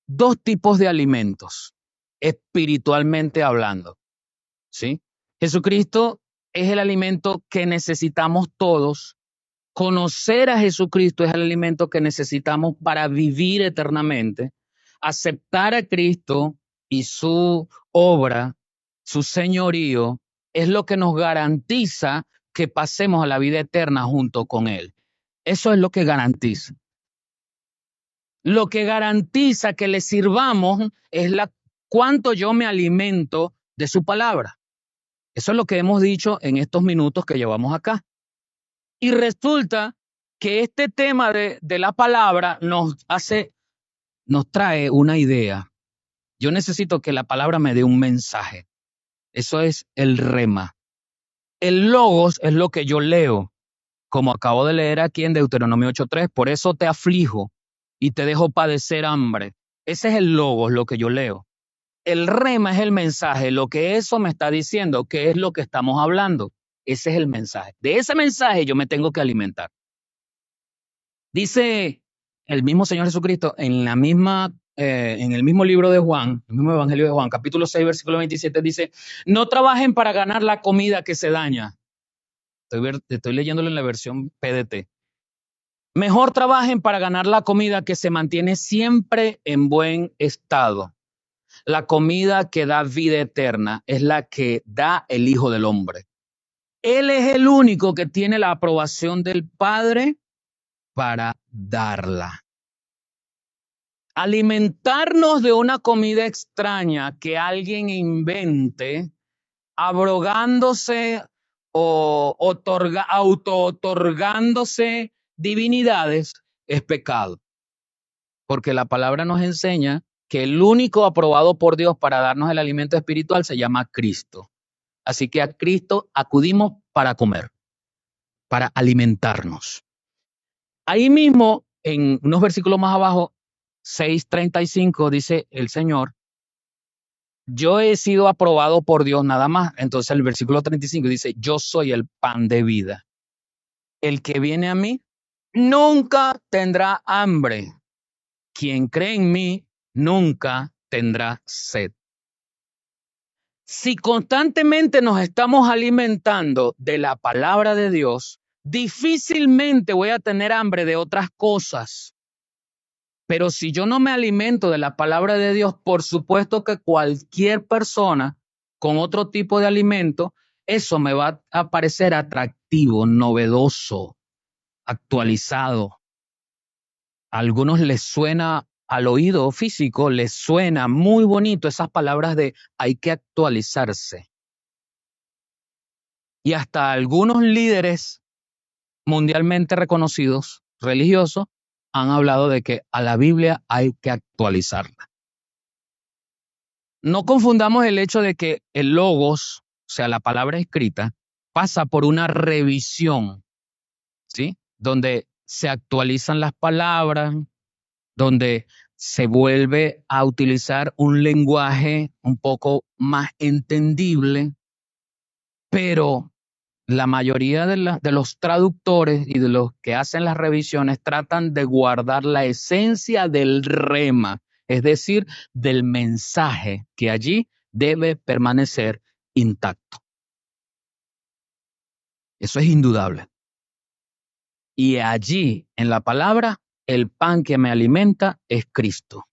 2 tipos de alimentos, espiritualmente hablando, ¿sí? Jesucristo es el alimento que necesitamos todos. Conocer a Jesucristo es el alimento que necesitamos para vivir eternamente. Aceptar a Cristo y su obra, su señorío, es lo que nos garantiza que pasemos a la vida eterna junto con Él. Eso es lo que garantiza. Lo que garantiza que le sirvamos es cuánto yo me alimento de su palabra. Eso es lo que hemos dicho en estos minutos que llevamos acá. Y resulta que este tema de la palabra nos trae una idea. Yo necesito que la palabra me dé un mensaje. Eso es el rema. El logos es lo que yo leo, como acabo de leer aquí en Deuteronomio 8:3. Por eso te aflijo y te dejo padecer hambre. Ese es el logos, lo que yo leo. El rema es el mensaje, lo que eso me está diciendo, que es lo que estamos hablando. Ese es el mensaje. De ese mensaje yo me tengo que alimentar. Dice el mismo Señor Jesucristo en el mismo libro de Juan, el mismo Evangelio de Juan, capítulo 6, versículo 27, dice, no trabajen para ganar la comida que se daña. Estoy leyéndolo en la versión PDT. Mejor trabajen para ganar la comida que se mantiene siempre en buen estado. La comida que da vida eterna es la que da el Hijo del Hombre. Él es el único que tiene la aprobación del Padre para darla. Alimentarnos de una comida extraña que alguien invente, abrogándose o auto-otorgándose divinidades, es pecado. Porque la palabra nos enseña que el único aprobado por Dios para darnos el alimento espiritual se llama Cristo. Así que a Cristo acudimos para comer, para alimentarnos. Ahí mismo, en unos versículos más abajo, 6:35, dice el Señor, yo he sido aprobado por Dios nada más. Entonces el versículo 35 dice, yo soy el pan de vida. El que viene a mí nunca tendrá hambre. Quien cree en mí nunca tendrá sed. Si constantemente nos estamos alimentando de la palabra de Dios, difícilmente voy a tener hambre de otras cosas. Pero si yo no me alimento de la palabra de Dios, por supuesto que cualquier persona con otro tipo de alimento, eso me va a parecer atractivo, novedoso, actualizado. A algunos les suena al oído físico, les suena muy bonito esas palabras de hay que actualizarse. Y hasta algunos líderes mundialmente reconocidos, religiosos, han hablado de que a la Biblia hay que actualizarla. No confundamos el hecho de que el logos, o sea, la palabra escrita, pasa por una revisión, ¿sí? Donde se actualizan las palabras, donde se vuelve a utilizar un lenguaje un poco más entendible, pero la mayoría de los traductores y de los que hacen las revisiones tratan de guardar la esencia del rema, es decir, del mensaje que allí debe permanecer intacto. Eso es indudable. Y allí, en la palabra, el pan que me alimenta es Cristo.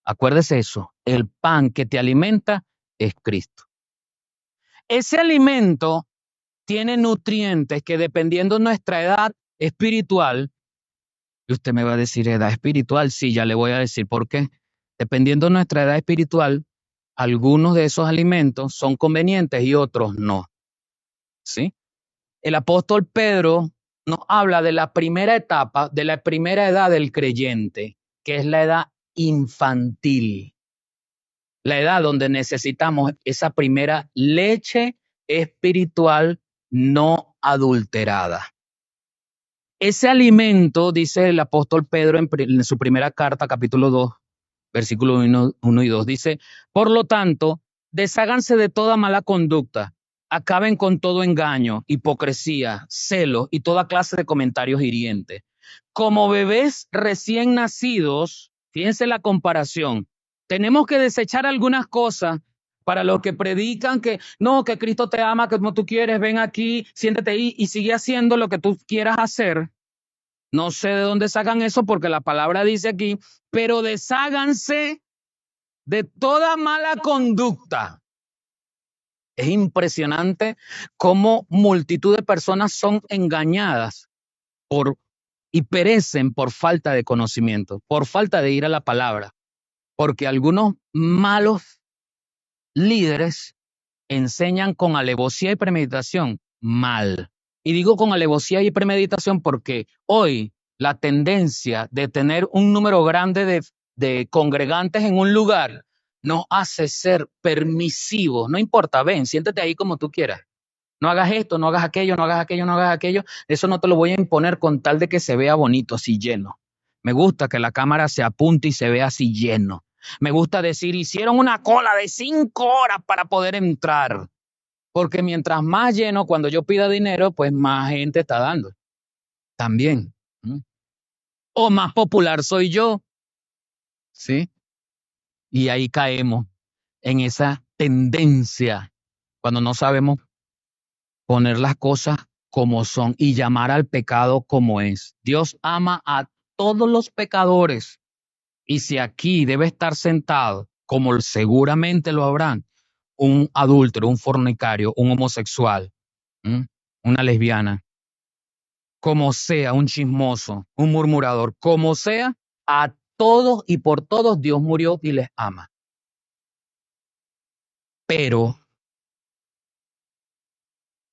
Acuérdese eso, el pan que te alimenta es Cristo. Ese alimento tiene nutrientes que dependiendo de nuestra edad espiritual, y usted me va a decir edad espiritual, sí, ya le voy a decir por qué. Dependiendo de nuestra edad espiritual, algunos de esos alimentos son convenientes y otros no. ¿Sí? El apóstol Pedro nos habla de la primera etapa, de la primera edad del creyente, que es la edad infantil. La edad donde necesitamos esa primera leche espiritual no adulterada. Ese alimento, dice el apóstol Pedro en su primera carta, capítulo 2, versículo 1 y 2, dice, por lo tanto, desháganse de toda mala conducta, acaben con todo engaño, hipocresía, celo y toda clase de comentarios hirientes. Como bebés recién nacidos, fíjense la comparación, tenemos que desechar algunas cosas para los que predican que no, que Cristo te ama, que como tú quieres, ven aquí, siéntate ahí y sigue haciendo lo que tú quieras hacer. No sé de dónde sacan eso porque la palabra dice aquí, pero desháganse de toda mala conducta. Es impresionante cómo multitud de personas son engañadas y perecen por falta de conocimiento, por falta de ir a la palabra, porque algunos malos líderes enseñan con alevosía y premeditación mal. Y digo con alevosía y premeditación porque hoy la tendencia de tener un número grande de congregantes en un lugar nos hace ser permisivos. No importa, ven, siéntate ahí como tú quieras. No hagas esto, no hagas aquello, no hagas aquello, no hagas aquello. Eso no te lo voy a imponer con tal de que se vea bonito, así lleno. Me gusta que la cámara se apunte y se vea así lleno. Me gusta decir, hicieron una cola de 5 horas para poder entrar. Porque mientras más lleno, cuando yo pida dinero, pues más gente está dando. También. O más popular soy yo. ¿Sí? Y ahí caemos en esa tendencia cuando no sabemos poner las cosas como son y llamar al pecado como es. Dios ama a todos los pecadores. Y si aquí debe estar sentado como seguramente lo habrán, un adúltero, un fornicario, un homosexual, ¿m? Una lesbiana, como sea, un chismoso, un murmurador, como sea, a todos y por todos Dios murió y les ama. Pero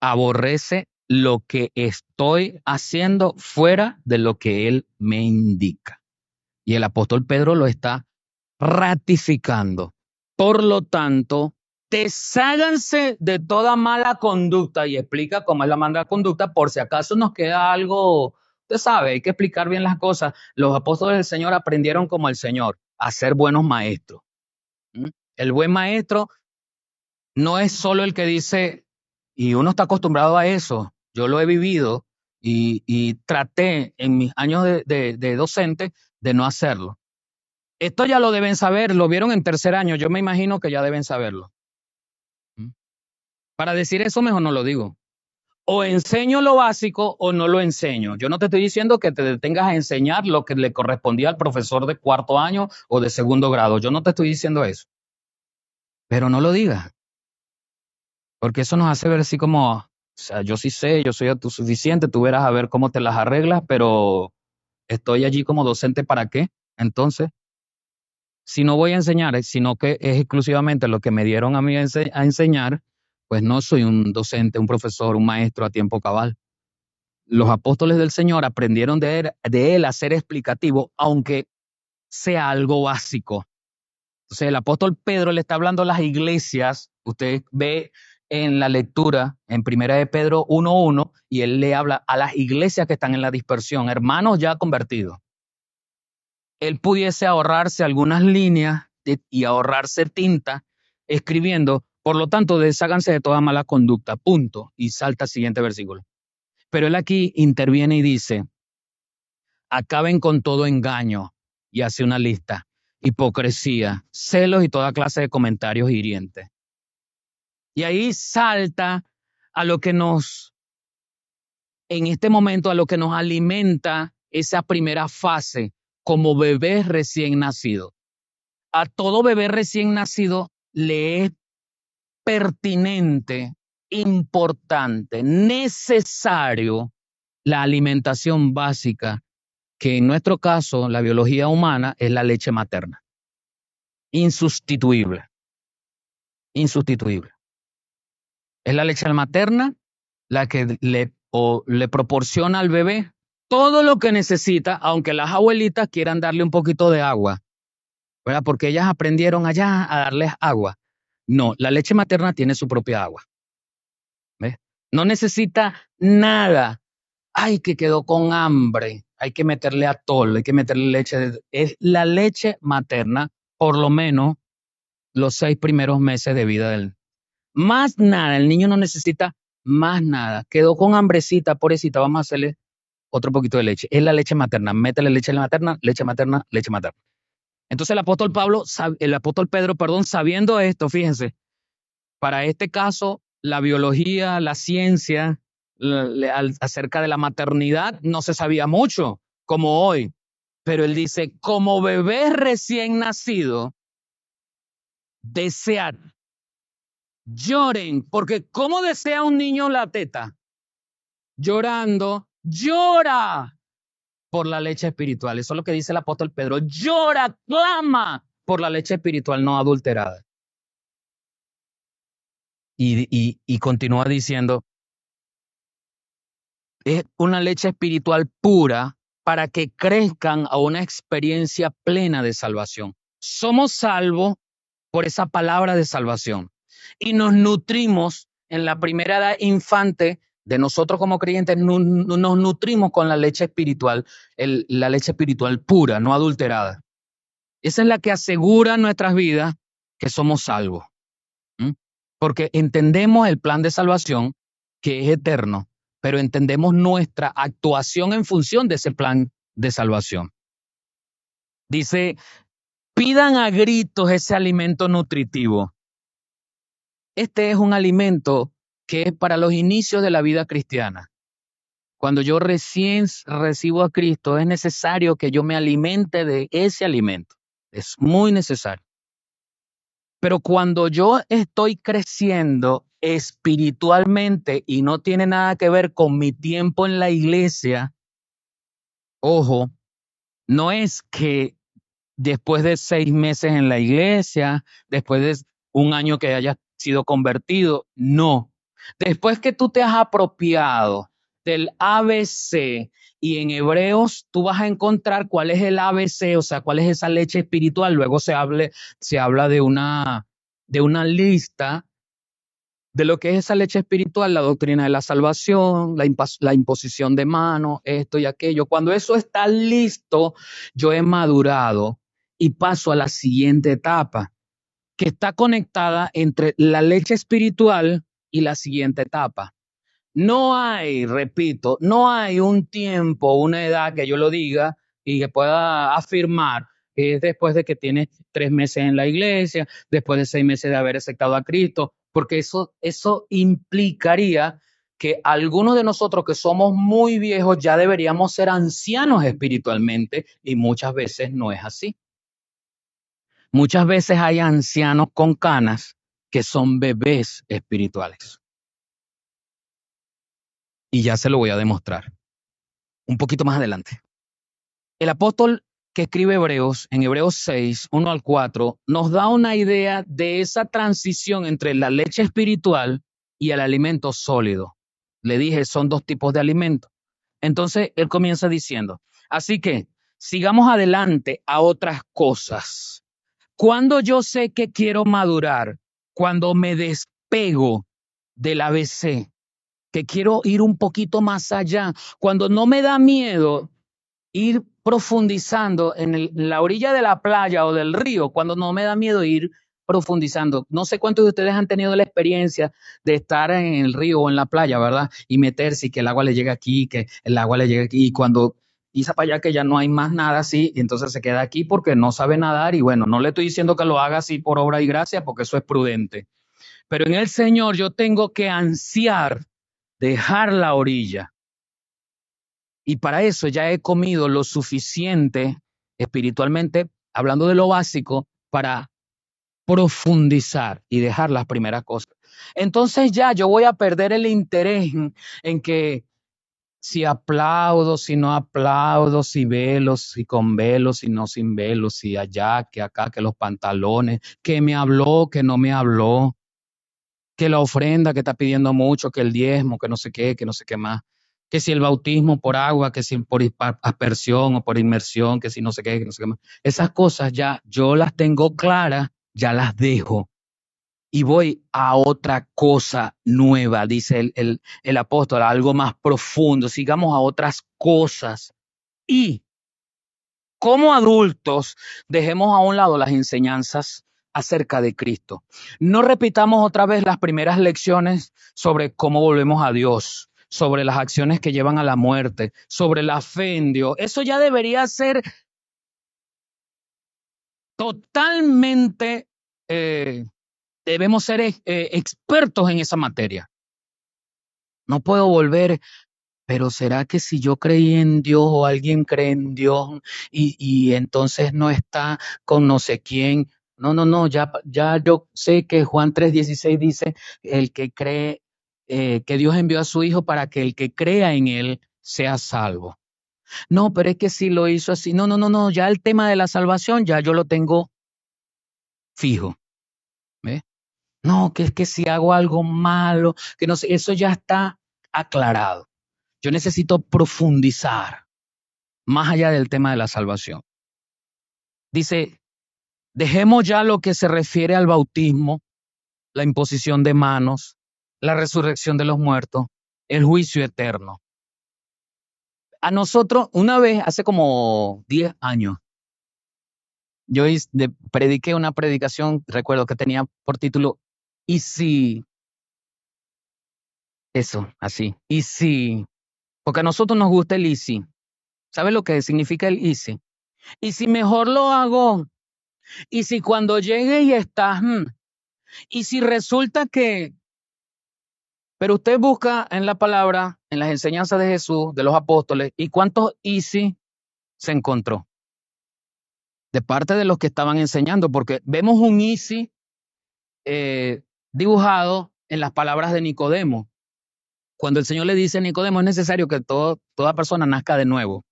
aborrece lo que estoy haciendo fuera de lo que Él me indica. Y el apóstol Pedro lo está ratificando. Por lo tanto, desháganse de toda mala conducta y explica cómo es la mala conducta por si acaso nos queda algo, usted sabe, hay que explicar bien las cosas. Los apóstoles del Señor aprendieron como el Señor a ser buenos maestros. ¿Mm? El buen maestro no es solo el que dice, y uno está acostumbrado a eso, yo lo he vivido y traté en mis años de docente de no hacerlo. Esto ya lo deben saber, lo vieron en tercer año, yo me imagino que ya deben saberlo. ¿Mm? Para decir eso mejor no lo digo. O enseño lo básico o no lo enseño. Yo no te estoy diciendo que te detengas a enseñar lo que le correspondía al profesor de cuarto año o de segundo grado. Yo no te estoy diciendo eso. Pero no lo digas, porque eso nos hace ver así como, o sea, yo sí sé, yo soy autosuficiente, tú verás a ver cómo te las arreglas, pero estoy allí como docente ¿para qué? Entonces, si no voy a enseñar, sino que es exclusivamente lo que me dieron a mí a enseñar, pues no soy un docente, un profesor, un maestro a tiempo cabal. Los apóstoles del Señor aprendieron de él a ser explicativo, aunque sea algo básico. Entonces el apóstol Pedro le está hablando a las iglesias, usted ve en la lectura en primera de Pedro 1:1 y él le habla a las iglesias que están en la dispersión, hermanos ya convertidos. Él pudiese ahorrarse algunas líneas y ahorrarse tinta escribiendo, por lo tanto, desháganse de toda mala conducta, punto, y salta al siguiente versículo. Pero él aquí interviene y dice, acaben con todo engaño, y hace una lista, hipocresía, celos y toda clase de comentarios hirientes. Y ahí salta a lo que en este momento, a lo que nos alimenta esa primera fase como bebé recién nacido. A todo bebé recién nacido le es pertinente, importante, necesario la alimentación básica, que en nuestro caso, la biología humana, es la leche materna. Insustituible, insustituible. Es la leche materna la que le proporciona al bebé todo lo que necesita, aunque las abuelitas quieran darle un poquito de agua, ¿verdad? Porque ellas aprendieron allá a darles agua. No, la leche materna tiene su propia agua. ¿Ves? No necesita nada. Ay, que quedó con hambre. Hay que meterle atol, hay que meterle leche. Es la leche materna, por lo menos los 6 primeros meses de vida del. Más nada, el niño no necesita más nada. Quedó con hambrecita, pobrecita, vamos a hacerle otro poquito de leche. Es la leche materna. Métele leche materna, leche materna, leche materna. Entonces el apóstol Pedro, perdón, sabiendo esto, fíjense, para este caso, la biología, la ciencia, acerca de la maternidad, no se sabía mucho, como hoy. Pero él dice, como bebé recién nacido, desead, lloren, porque ¿cómo desea un niño la teta? Llorando, llora por la leche espiritual. Eso es lo que dice el apóstol Pedro. Llora, clama por la leche espiritual no adulterada. Y continúa diciendo, es una leche espiritual pura para que crezcan a una experiencia plena de salvación. Somos salvos por esa palabra de salvación y nos nutrimos en la primera edad infante de nosotros como creyentes, nos nutrimos con la leche espiritual, la leche espiritual pura, no adulterada. Esa es la que asegura en nuestras vidas que somos salvos. ¿Mm? Porque entendemos el plan de salvación que es eterno, pero entendemos nuestra actuación en función de ese plan de salvación. Dice, pidan a gritos ese alimento nutritivo. Este es un alimento que es para los inicios de la vida cristiana. Cuando yo recién recibo a Cristo, es necesario que yo me alimente de ese alimento. Es muy necesario. Pero cuando yo estoy creciendo espiritualmente y no tiene nada que ver con mi tiempo en la iglesia, ojo, no es que después de 6 meses en la iglesia, después de un año que hayas sido convertido, no. Después que tú te has apropiado del ABC y en Hebreos tú vas a encontrar cuál es el ABC, o sea, cuál es esa leche espiritual. Luego se habla de una lista de lo que es esa leche espiritual, la doctrina de la salvación, la imposición de manos, esto y aquello. Cuando eso está listo, yo he madurado y paso a la siguiente etapa, que está conectada entre la leche espiritual y la siguiente etapa. No hay, repito, no hay un tiempo, una edad que yo lo diga y que pueda afirmar que es después de que tienes 3 meses en la iglesia, después de 6 meses de haber aceptado a Cristo, porque eso implicaría que algunos de nosotros que somos muy viejos ya deberíamos ser ancianos espiritualmente y muchas veces no es así. Muchas veces hay ancianos con canas que son bebés espirituales y ya se lo voy a demostrar un poquito más adelante. El apóstol que escribe Hebreos, en Hebreos 6, 1 al 4, nos da una idea de esa transición entre la leche espiritual y el alimento sólido. Le dije, son dos tipos de alimentos. Entonces, él comienza diciendo, así que sigamos adelante a otras cosas. Cuando yo sé que quiero madurar, cuando me despego del ABC, que quiero ir un poquito más allá, cuando no me da miedo ir profundizando en la orilla de la playa o del río, cuando no me da miedo ir profundizando. No sé cuántos de ustedes han tenido la experiencia de estar en el río o en la playa, ¿verdad? Y meterse y que el agua le llegue aquí, que el agua le llegue aquí, y cuando pisa para allá que ya no hay más nada así, y entonces se queda aquí porque no sabe nadar, y bueno, no le estoy diciendo que lo haga así por obra y gracia, porque eso es prudente. Pero en el Señor yo tengo que ansiar dejar la orilla. Y para eso ya he comido lo suficiente espiritualmente, hablando de lo básico, para profundizar y dejar las primeras cosas. Entonces ya yo voy a perder el interés en que si aplaudo, si no aplaudo, si velo, si con velo, si no sin velo, si allá, que acá, que los pantalones, que me habló, que no me habló, que la ofrenda que está pidiendo mucho, que el diezmo, que no sé qué más, que si el bautismo por agua, que si por aspersión o por inmersión, que si no sé qué, que no sé qué más. Esas cosas ya yo las tengo claras, ya las dejo y voy a otra cosa nueva, dice el apóstol, a algo más profundo, sigamos a otras cosas. Y como adultos, dejemos a un lado las enseñanzas acerca de Cristo. No repitamos otra vez las primeras lecciones sobre cómo volvemos a Dios, sobre las acciones que llevan a la muerte, sobre la fe en Dios. Eso ya debería ser totalmente, debemos ser expertos en esa materia. No puedo volver. Pero ¿será que si yo creí en Dios o alguien cree en Dios y entonces no está con no sé quién? No, no, no, ya yo sé que Juan 3:16 dice, el que cree, que Dios envió a su Hijo para que el que crea en Él sea salvo. No, pero es que si lo hizo así, no, no, no, no, ya el tema de la salvación ya yo lo tengo fijo. ¿Ve? No, que es que si hago algo malo, que no sé, eso ya está aclarado. Yo necesito profundizar más allá del tema de la salvación. Dice, dejemos ya lo que se refiere al bautismo, la imposición de manos, la resurrección de los muertos, el juicio eterno. A nosotros, una vez, hace como 10 años, yo prediqué una predicación, recuerdo que tenía por título, ¿y si? Eso, así, ¿y si? Porque a nosotros nos gusta el easy. ¿Sabe lo que significa el easy? ¿Y si mejor lo hago? ¿Y si cuando llegue y está? Y si resulta que, pero usted busca en la palabra, en las enseñanzas de Jesús, de los apóstoles, ¿y cuántos easy se encontró? De parte de los que estaban enseñando, porque vemos un easy dibujado en las palabras de Nicodemo. Cuando el Señor le dice a Nicodemo, es necesario que toda persona nazca de nuevo.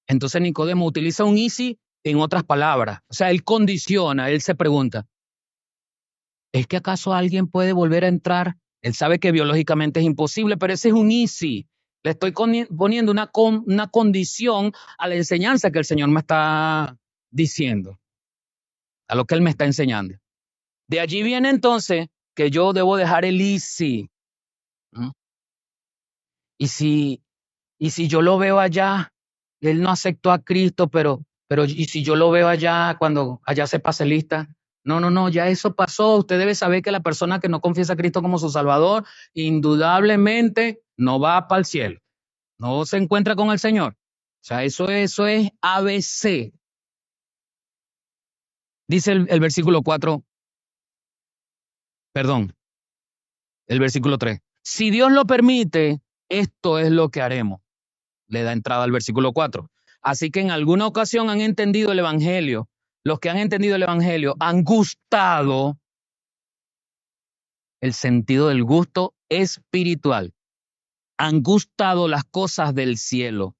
Entonces Nicodemo utiliza un easy en otras palabras. O sea, él condiciona, él se pregunta, ¿es que acaso alguien puede volver a entrar? Él sabe que biológicamente es imposible, pero ese es un easy. Le estoy poniendo una condición a la enseñanza que el Señor me está diciendo, a lo que Él me está enseñando. De allí viene entonces que yo debo dejar el easy. ¿Mm? Y si yo lo veo allá, Él no aceptó a Cristo, pero y si yo lo veo allá cuando allá se pase lista, no, ya eso pasó. Usted debe saber que la persona que no confiesa a Cristo como su Salvador, indudablemente no va para el cielo, no se encuentra con el Señor. O sea, eso es ABC. Dice el versículo 4, perdón, el versículo 3. Si Dios lo permite, esto es lo que haremos. Le da entrada al versículo 4. Así que en alguna ocasión han entendido el Evangelio. Los que han entendido el Evangelio han gustado el sentido del gusto espiritual. Han gustado las cosas del cielo.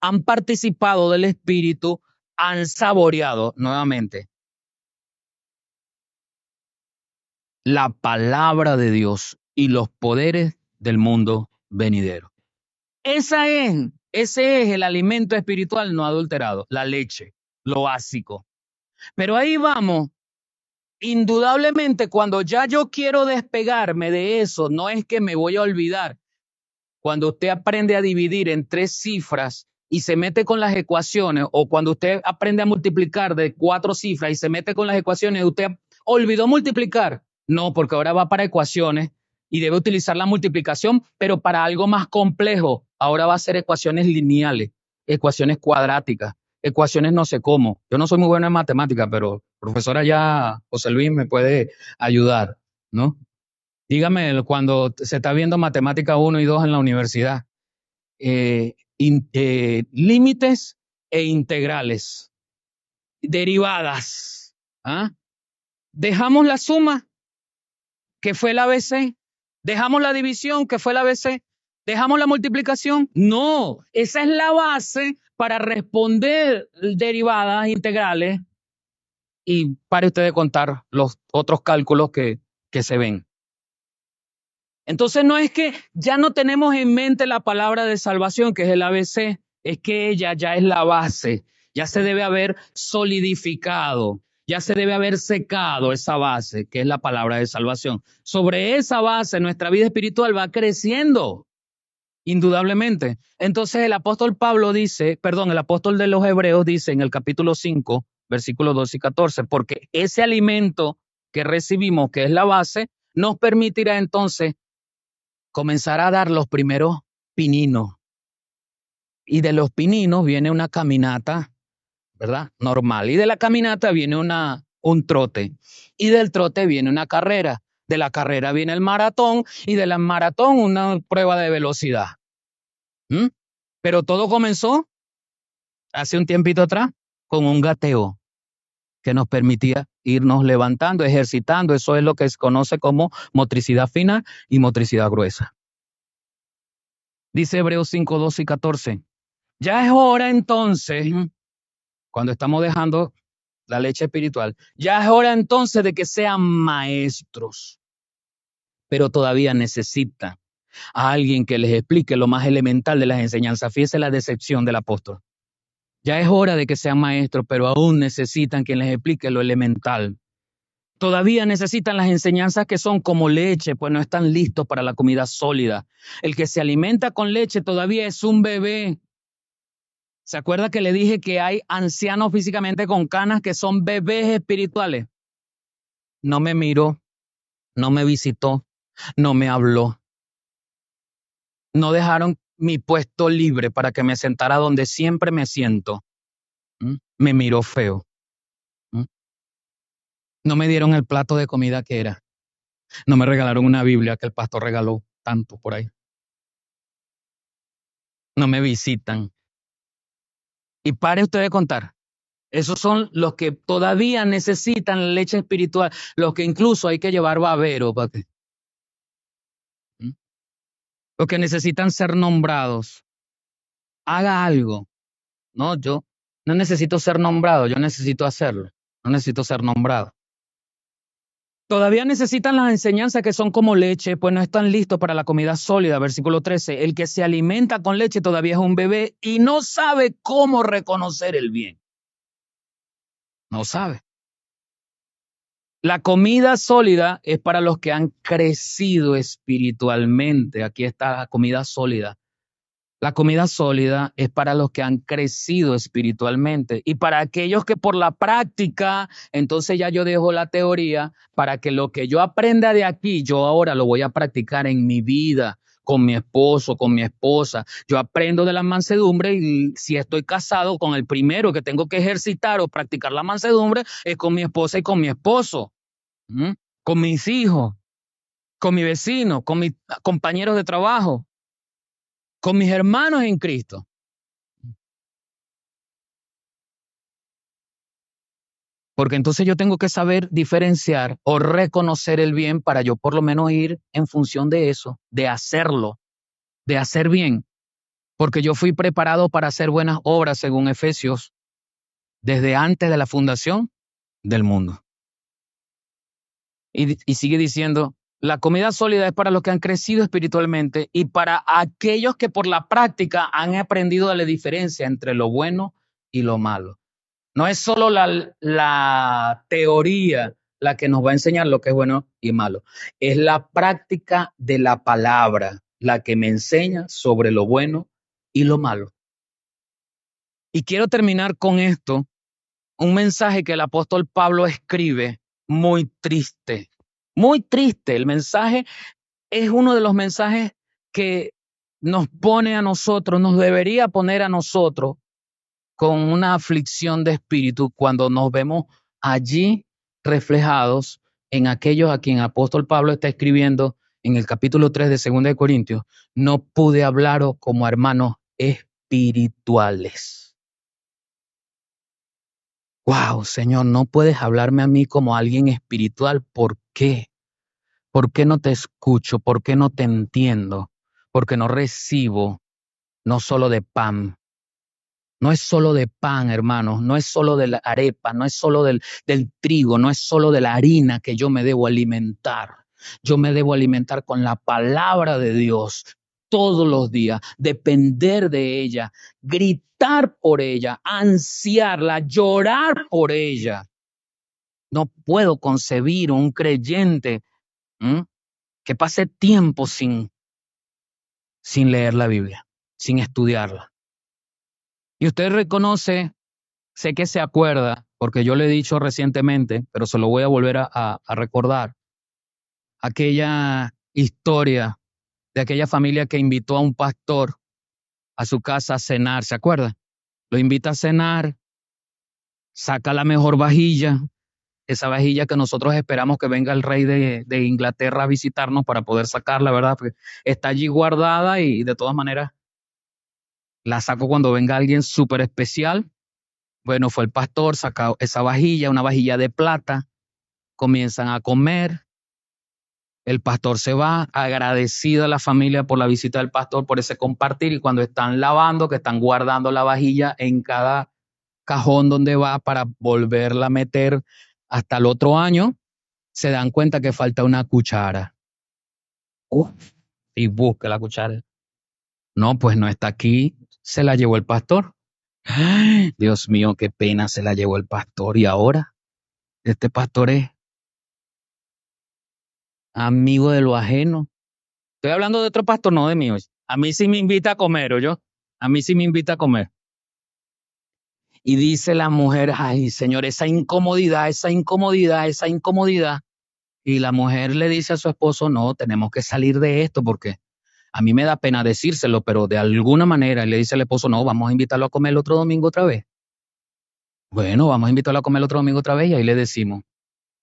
Han participado del Espíritu. Han saboreado nuevamente la palabra de Dios y los poderes del mundo venidero. Ese es el alimento espiritual no adulterado, la leche, lo básico. Pero ahí vamos, indudablemente cuando ya yo quiero despegarme de eso, no es que me voy a olvidar. Cuando usted aprende a dividir en 3 cifras y se mete con las ecuaciones, o cuando usted aprende a multiplicar de 4 cifras y se mete con las ecuaciones, usted olvidó multiplicar. No, porque ahora va para ecuaciones y debe utilizar la multiplicación, pero para algo más complejo. Ahora va a ser ecuaciones lineales, ecuaciones cuadráticas, ecuaciones no sé cómo. Yo no soy muy bueno en matemáticas, pero profesora ya, José Luis, me puede ayudar, ¿no? Dígame, cuando se está viendo matemática 1 y 2 en la universidad, límites e integrales, derivadas. ¿Ah? Dejamos la suma, que fue el ABC. Dejamos la división, que fue el ABC. Dejamos la multiplicación. No, esa es la base para responder derivadas integrales. Y pare usted de contar los otros cálculos que se ven. Entonces no es que ya no tenemos en mente la palabra de salvación, que es el ABC, es que ella ya es la base, ya se debe haber solidificado, ya se debe haber secado esa base, que es la palabra de salvación. Sobre esa base nuestra vida espiritual va creciendo, indudablemente. Entonces el apóstol Pablo dice, perdón, el apóstol de los Hebreos dice en el capítulo 5, versículos 12 y 14, porque ese alimento que recibimos, que es la base, nos permitirá entonces comenzar a dar los primeros pininos. Y de los pininos viene una caminata, ¿verdad? Normal. Y de la caminata viene un trote. Y del trote viene una carrera. De la carrera viene el maratón y de la maratón una prueba de velocidad. ¿Mm? Pero todo comenzó hace un tiempito atrás con un gateo que nos permitía irnos levantando, ejercitando. Eso es lo que se conoce como motricidad fina y motricidad gruesa. Dice Hebreos 5, 12 y 14. Ya es hora entonces, cuando estamos dejando la leche espiritual, ya es hora entonces de que sean maestros, pero todavía necesitan a alguien que les explique lo más elemental de las enseñanzas. Fíjese la decepción del apóstol. Ya es hora de que sean maestros, pero aún necesitan quien les explique lo elemental. Todavía necesitan las enseñanzas que son como leche, pues no están listos para la comida sólida. El que se alimenta con leche todavía es un bebé. ¿Se acuerda que le dije que hay ancianos físicamente con canas que son bebés espirituales? No me miró, no me visitó, no me habló. No dejaron mi puesto libre para que me sentara donde siempre me siento. Me miró feo. No me dieron el plato de comida que era. No me regalaron una Biblia que el pastor regaló tanto por ahí. No me visitan. Y pare usted de contar. Esos son los que todavía necesitan leche espiritual, los que incluso hay que llevar babero para que, ¿Mm? Los que necesitan ser nombrados. Haga algo. No, yo no necesito ser nombrado, yo necesito hacerlo. No necesito ser nombrado. Todavía necesitan las enseñanzas que son como leche, pues no están listos para la comida sólida. Versículo 13. El que se alimenta con leche todavía es un bebé y no sabe cómo reconocer el bien. No sabe. La comida sólida es para los que han crecido espiritualmente. Aquí está la comida sólida. La comida sólida es para los que han crecido espiritualmente y para aquellos que por la práctica, entonces ya yo dejo la teoría para que lo que yo aprenda de aquí, yo ahora lo voy a practicar en mi vida, con mi esposo, con mi esposa. Yo aprendo de la mansedumbre y si estoy casado con el primero que tengo que ejercitar o practicar la mansedumbre es con mi esposa y con mi esposo, ¿m? Con mis hijos, con mi vecino, con mis compañeros de trabajo, con mis hermanos en Cristo. Porque entonces yo tengo que saber diferenciar o reconocer el bien para yo por lo menos ir en función de eso, de hacerlo, de hacer bien. Porque yo fui preparado para hacer buenas obras según Efesios desde antes de la fundación del mundo. Y sigue diciendo, la comida sólida es para los que han crecido espiritualmente y para aquellos que por la práctica han aprendido la diferencia entre lo bueno y lo malo. No es solo la teoría la que nos va a enseñar lo que es bueno y malo. Es la práctica de la palabra la que me enseña sobre lo bueno y lo malo. Y quiero terminar con esto, un mensaje que el apóstol Pablo escribe muy triste, muy triste. El mensaje es uno de los mensajes que nos pone a nosotros, nos debería poner a nosotros con una aflicción de espíritu cuando nos vemos allí reflejados en aquellos a quien apóstol Pablo está escribiendo en el capítulo 3 de 2 de Corintios. No pude hablaros como hermanos espirituales. Wow, Señor, no puedes hablarme a mí como alguien espiritual. ¿Por qué? ¿Por qué no te escucho? ¿Por qué no te entiendo? Porque no recibo no solo de pan. No es solo de pan, hermanos, no es solo de la arepa, no es solo del trigo, no es solo de la harina que yo me debo alimentar. Yo me debo alimentar con la palabra de Dios todos los días, depender de ella, gritar por ella, ansiarla, llorar por ella. No puedo concebir un creyente ¿m? Que pase tiempo sin leer la Biblia, sin estudiarla. Y usted reconoce, sé que se acuerda, porque yo le he dicho recientemente, pero se lo voy a volver a recordar, aquella historia de aquella familia que invitó a un pastor a su casa a cenar, ¿se acuerda? Lo invita a cenar, saca la mejor vajilla, esa vajilla que nosotros esperamos que venga el rey de Inglaterra a visitarnos para poder sacarla, ¿verdad? Porque está allí guardada y de todas maneras la saco cuando venga alguien súper especial. Bueno, fue el pastor, sacó esa vajilla, una vajilla de plata, comienzan a comer. El pastor se va, agradecido a la familia por la visita del pastor, por ese compartir. Y cuando están lavando, que están guardando la vajilla en cada cajón donde va para volverla a meter hasta el otro año, se dan cuenta que falta una cuchara. Y busca la cuchara. No, pues no está aquí. Se la llevó el pastor. ¡Ay! Dios mío, qué pena, se la llevó el pastor. Y ahora, este pastor es amigo de lo ajeno. Estoy hablando de otro pastor, no de mí. A mí sí me invita a comer, ¿o yo? A mí sí me invita a comer. Y dice la mujer, ay, señor, esa incomodidad, esa incomodidad, esa incomodidad. Y la mujer le dice a su esposo, no, tenemos que salir de esto porque a mí me da pena decírselo, pero de alguna manera le dice al esposo, no, vamos a invitarlo a comer el otro domingo otra vez. Bueno, vamos a invitarlo a comer el otro domingo otra vez y ahí le decimos,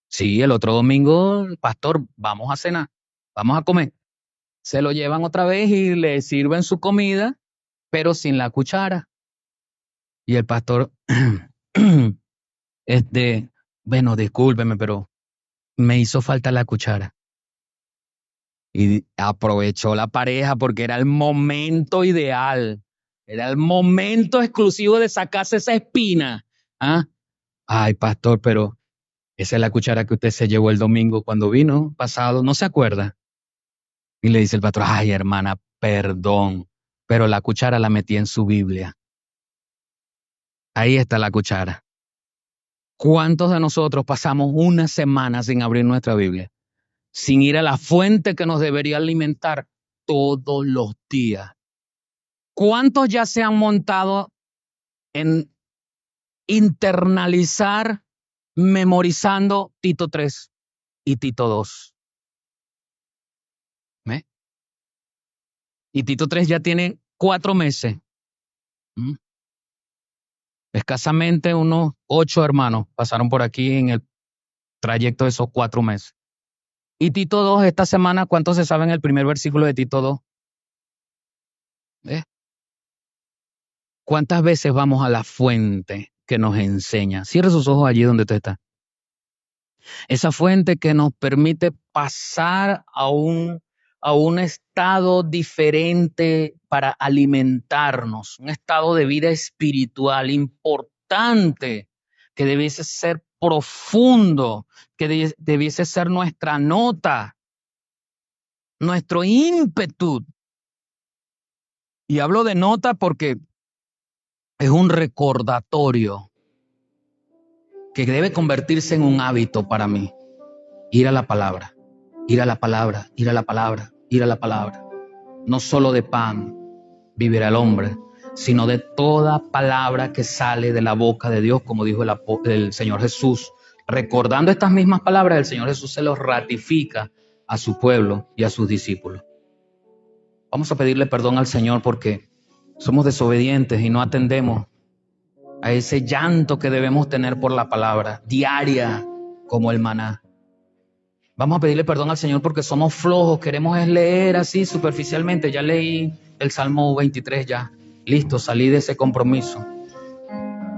sí, el otro domingo, pastor, vamos a cenar, vamos a comer. Se lo llevan otra vez y le sirven su comida, pero sin la cuchara. Y el pastor, Este, bueno, discúlpeme, pero me hizo falta la cuchara. Y aprovechó la pareja porque era el momento ideal. Era el momento exclusivo de sacarse esa espina. ¿Ah? Ay, pastor, pero esa es la cuchara que usted se llevó el domingo cuando vino pasado, ¿no se acuerda? Y le dice el pastor, ay, hermana, perdón, pero la cuchara la metí en su Biblia. Ahí está la cuchara. ¿Cuántos de nosotros pasamos una semana sin abrir nuestra Biblia? Sin ir a la fuente que nos debería alimentar todos los días. ¿Cuántos ya se han montado en internalizar, memorizando Tito 3 y Tito 2? ¿Eh? Y Tito 3 ya tiene 4 meses. ¿Mm? Escasamente unos 8 hermanos pasaron por aquí en el trayecto de esos 4 meses. Y Tito 2, esta semana, ¿cuántos se saben el primer versículo de Tito 2? ¿Eh? ¿Cuántas veces vamos a la fuente que nos enseña? Cierra sus ojos allí donde tú estás. Esa fuente que nos permite pasar a un estado diferente para alimentarnos, un estado de vida espiritual importante que debiese ser profundo, que debiese ser nuestra nota, nuestro ímpetu. Y hablo de nota porque es un recordatorio que debe convertirse en un hábito para mí. Ir a la palabra, ir a la palabra, ir a la palabra, ir a la palabra. No solo de pan vivirá el hombre, sino de toda palabra que sale de la boca de Dios, como dijo el Señor Jesús. Recordando estas mismas palabras, el Señor Jesús se los ratifica a su pueblo y a sus discípulos. Vamos a pedirle perdón al Señor porque somos desobedientes y no atendemos a ese llanto que debemos tener por la palabra diaria como el maná. Vamos a pedirle perdón al Señor porque somos flojos, queremos leer así superficialmente. Ya leí el Salmo 23 ya. Listo, salí de ese compromiso.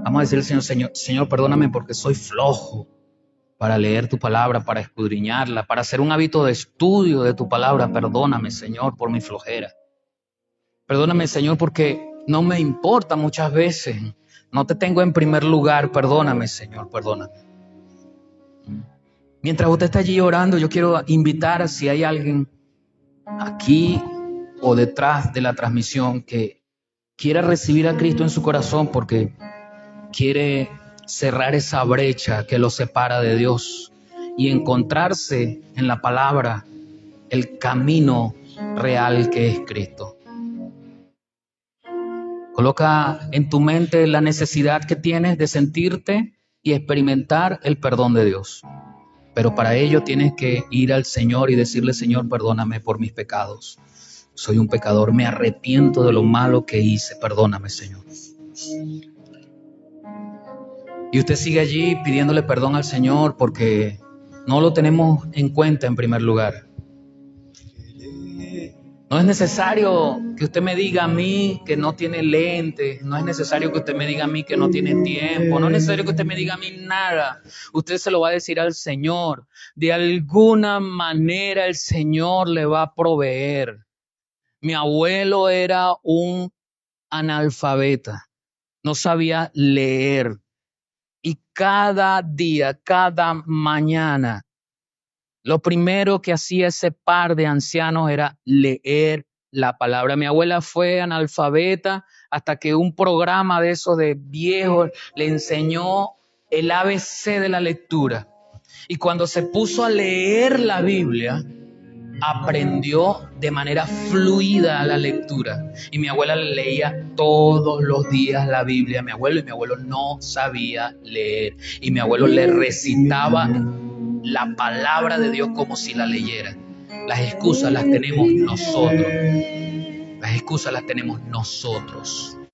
Vamos a decirle al Señor, Señor, perdóname porque soy flojo para leer tu palabra, para escudriñarla, para hacer un hábito de estudio de tu palabra. Perdóname, Señor, por mi flojera. Perdóname, Señor, porque no me importa muchas veces. No te tengo en primer lugar. Perdóname, Señor, perdóname. Mientras usted está allí orando, yo quiero invitar a si hay alguien aquí o detrás de la transmisión que quiera recibir a Cristo en su corazón porque quiere cerrar esa brecha que lo separa de Dios y encontrarse en la palabra el camino real que es Cristo. Coloca en tu mente la necesidad que tienes de sentirte y experimentar el perdón de Dios. Pero para ello tienes que ir al Señor y decirle, Señor, perdóname por mis pecados. Soy un pecador, me arrepiento de lo malo que hice. Perdóname, Señor. Y usted sigue allí pidiéndole perdón al Señor porque no lo tenemos en cuenta en primer lugar. No es necesario que usted me diga a mí que no tiene lentes, no es necesario que usted me diga a mí que no tiene tiempo, no es necesario que usted me diga a mí nada. Usted se lo va a decir al Señor. De alguna manera el Señor le va a proveer. Mi abuelo era un analfabeta, no sabía leer y cada día, cada mañana, lo primero que hacía ese par de ancianos era leer la palabra. Mi abuela fue analfabeta hasta que un programa de esos de viejos le enseñó el ABC de la lectura. Y cuando se puso a leer la Biblia, aprendió de manera fluida la lectura. Y mi abuela leía todos los días la Biblia a mi abuelo y mi abuelo no sabía leer. Y mi abuelo le recitaba la palabra de Dios como si la leyera. Las excusas las tenemos nosotros. Las excusas las tenemos nosotros.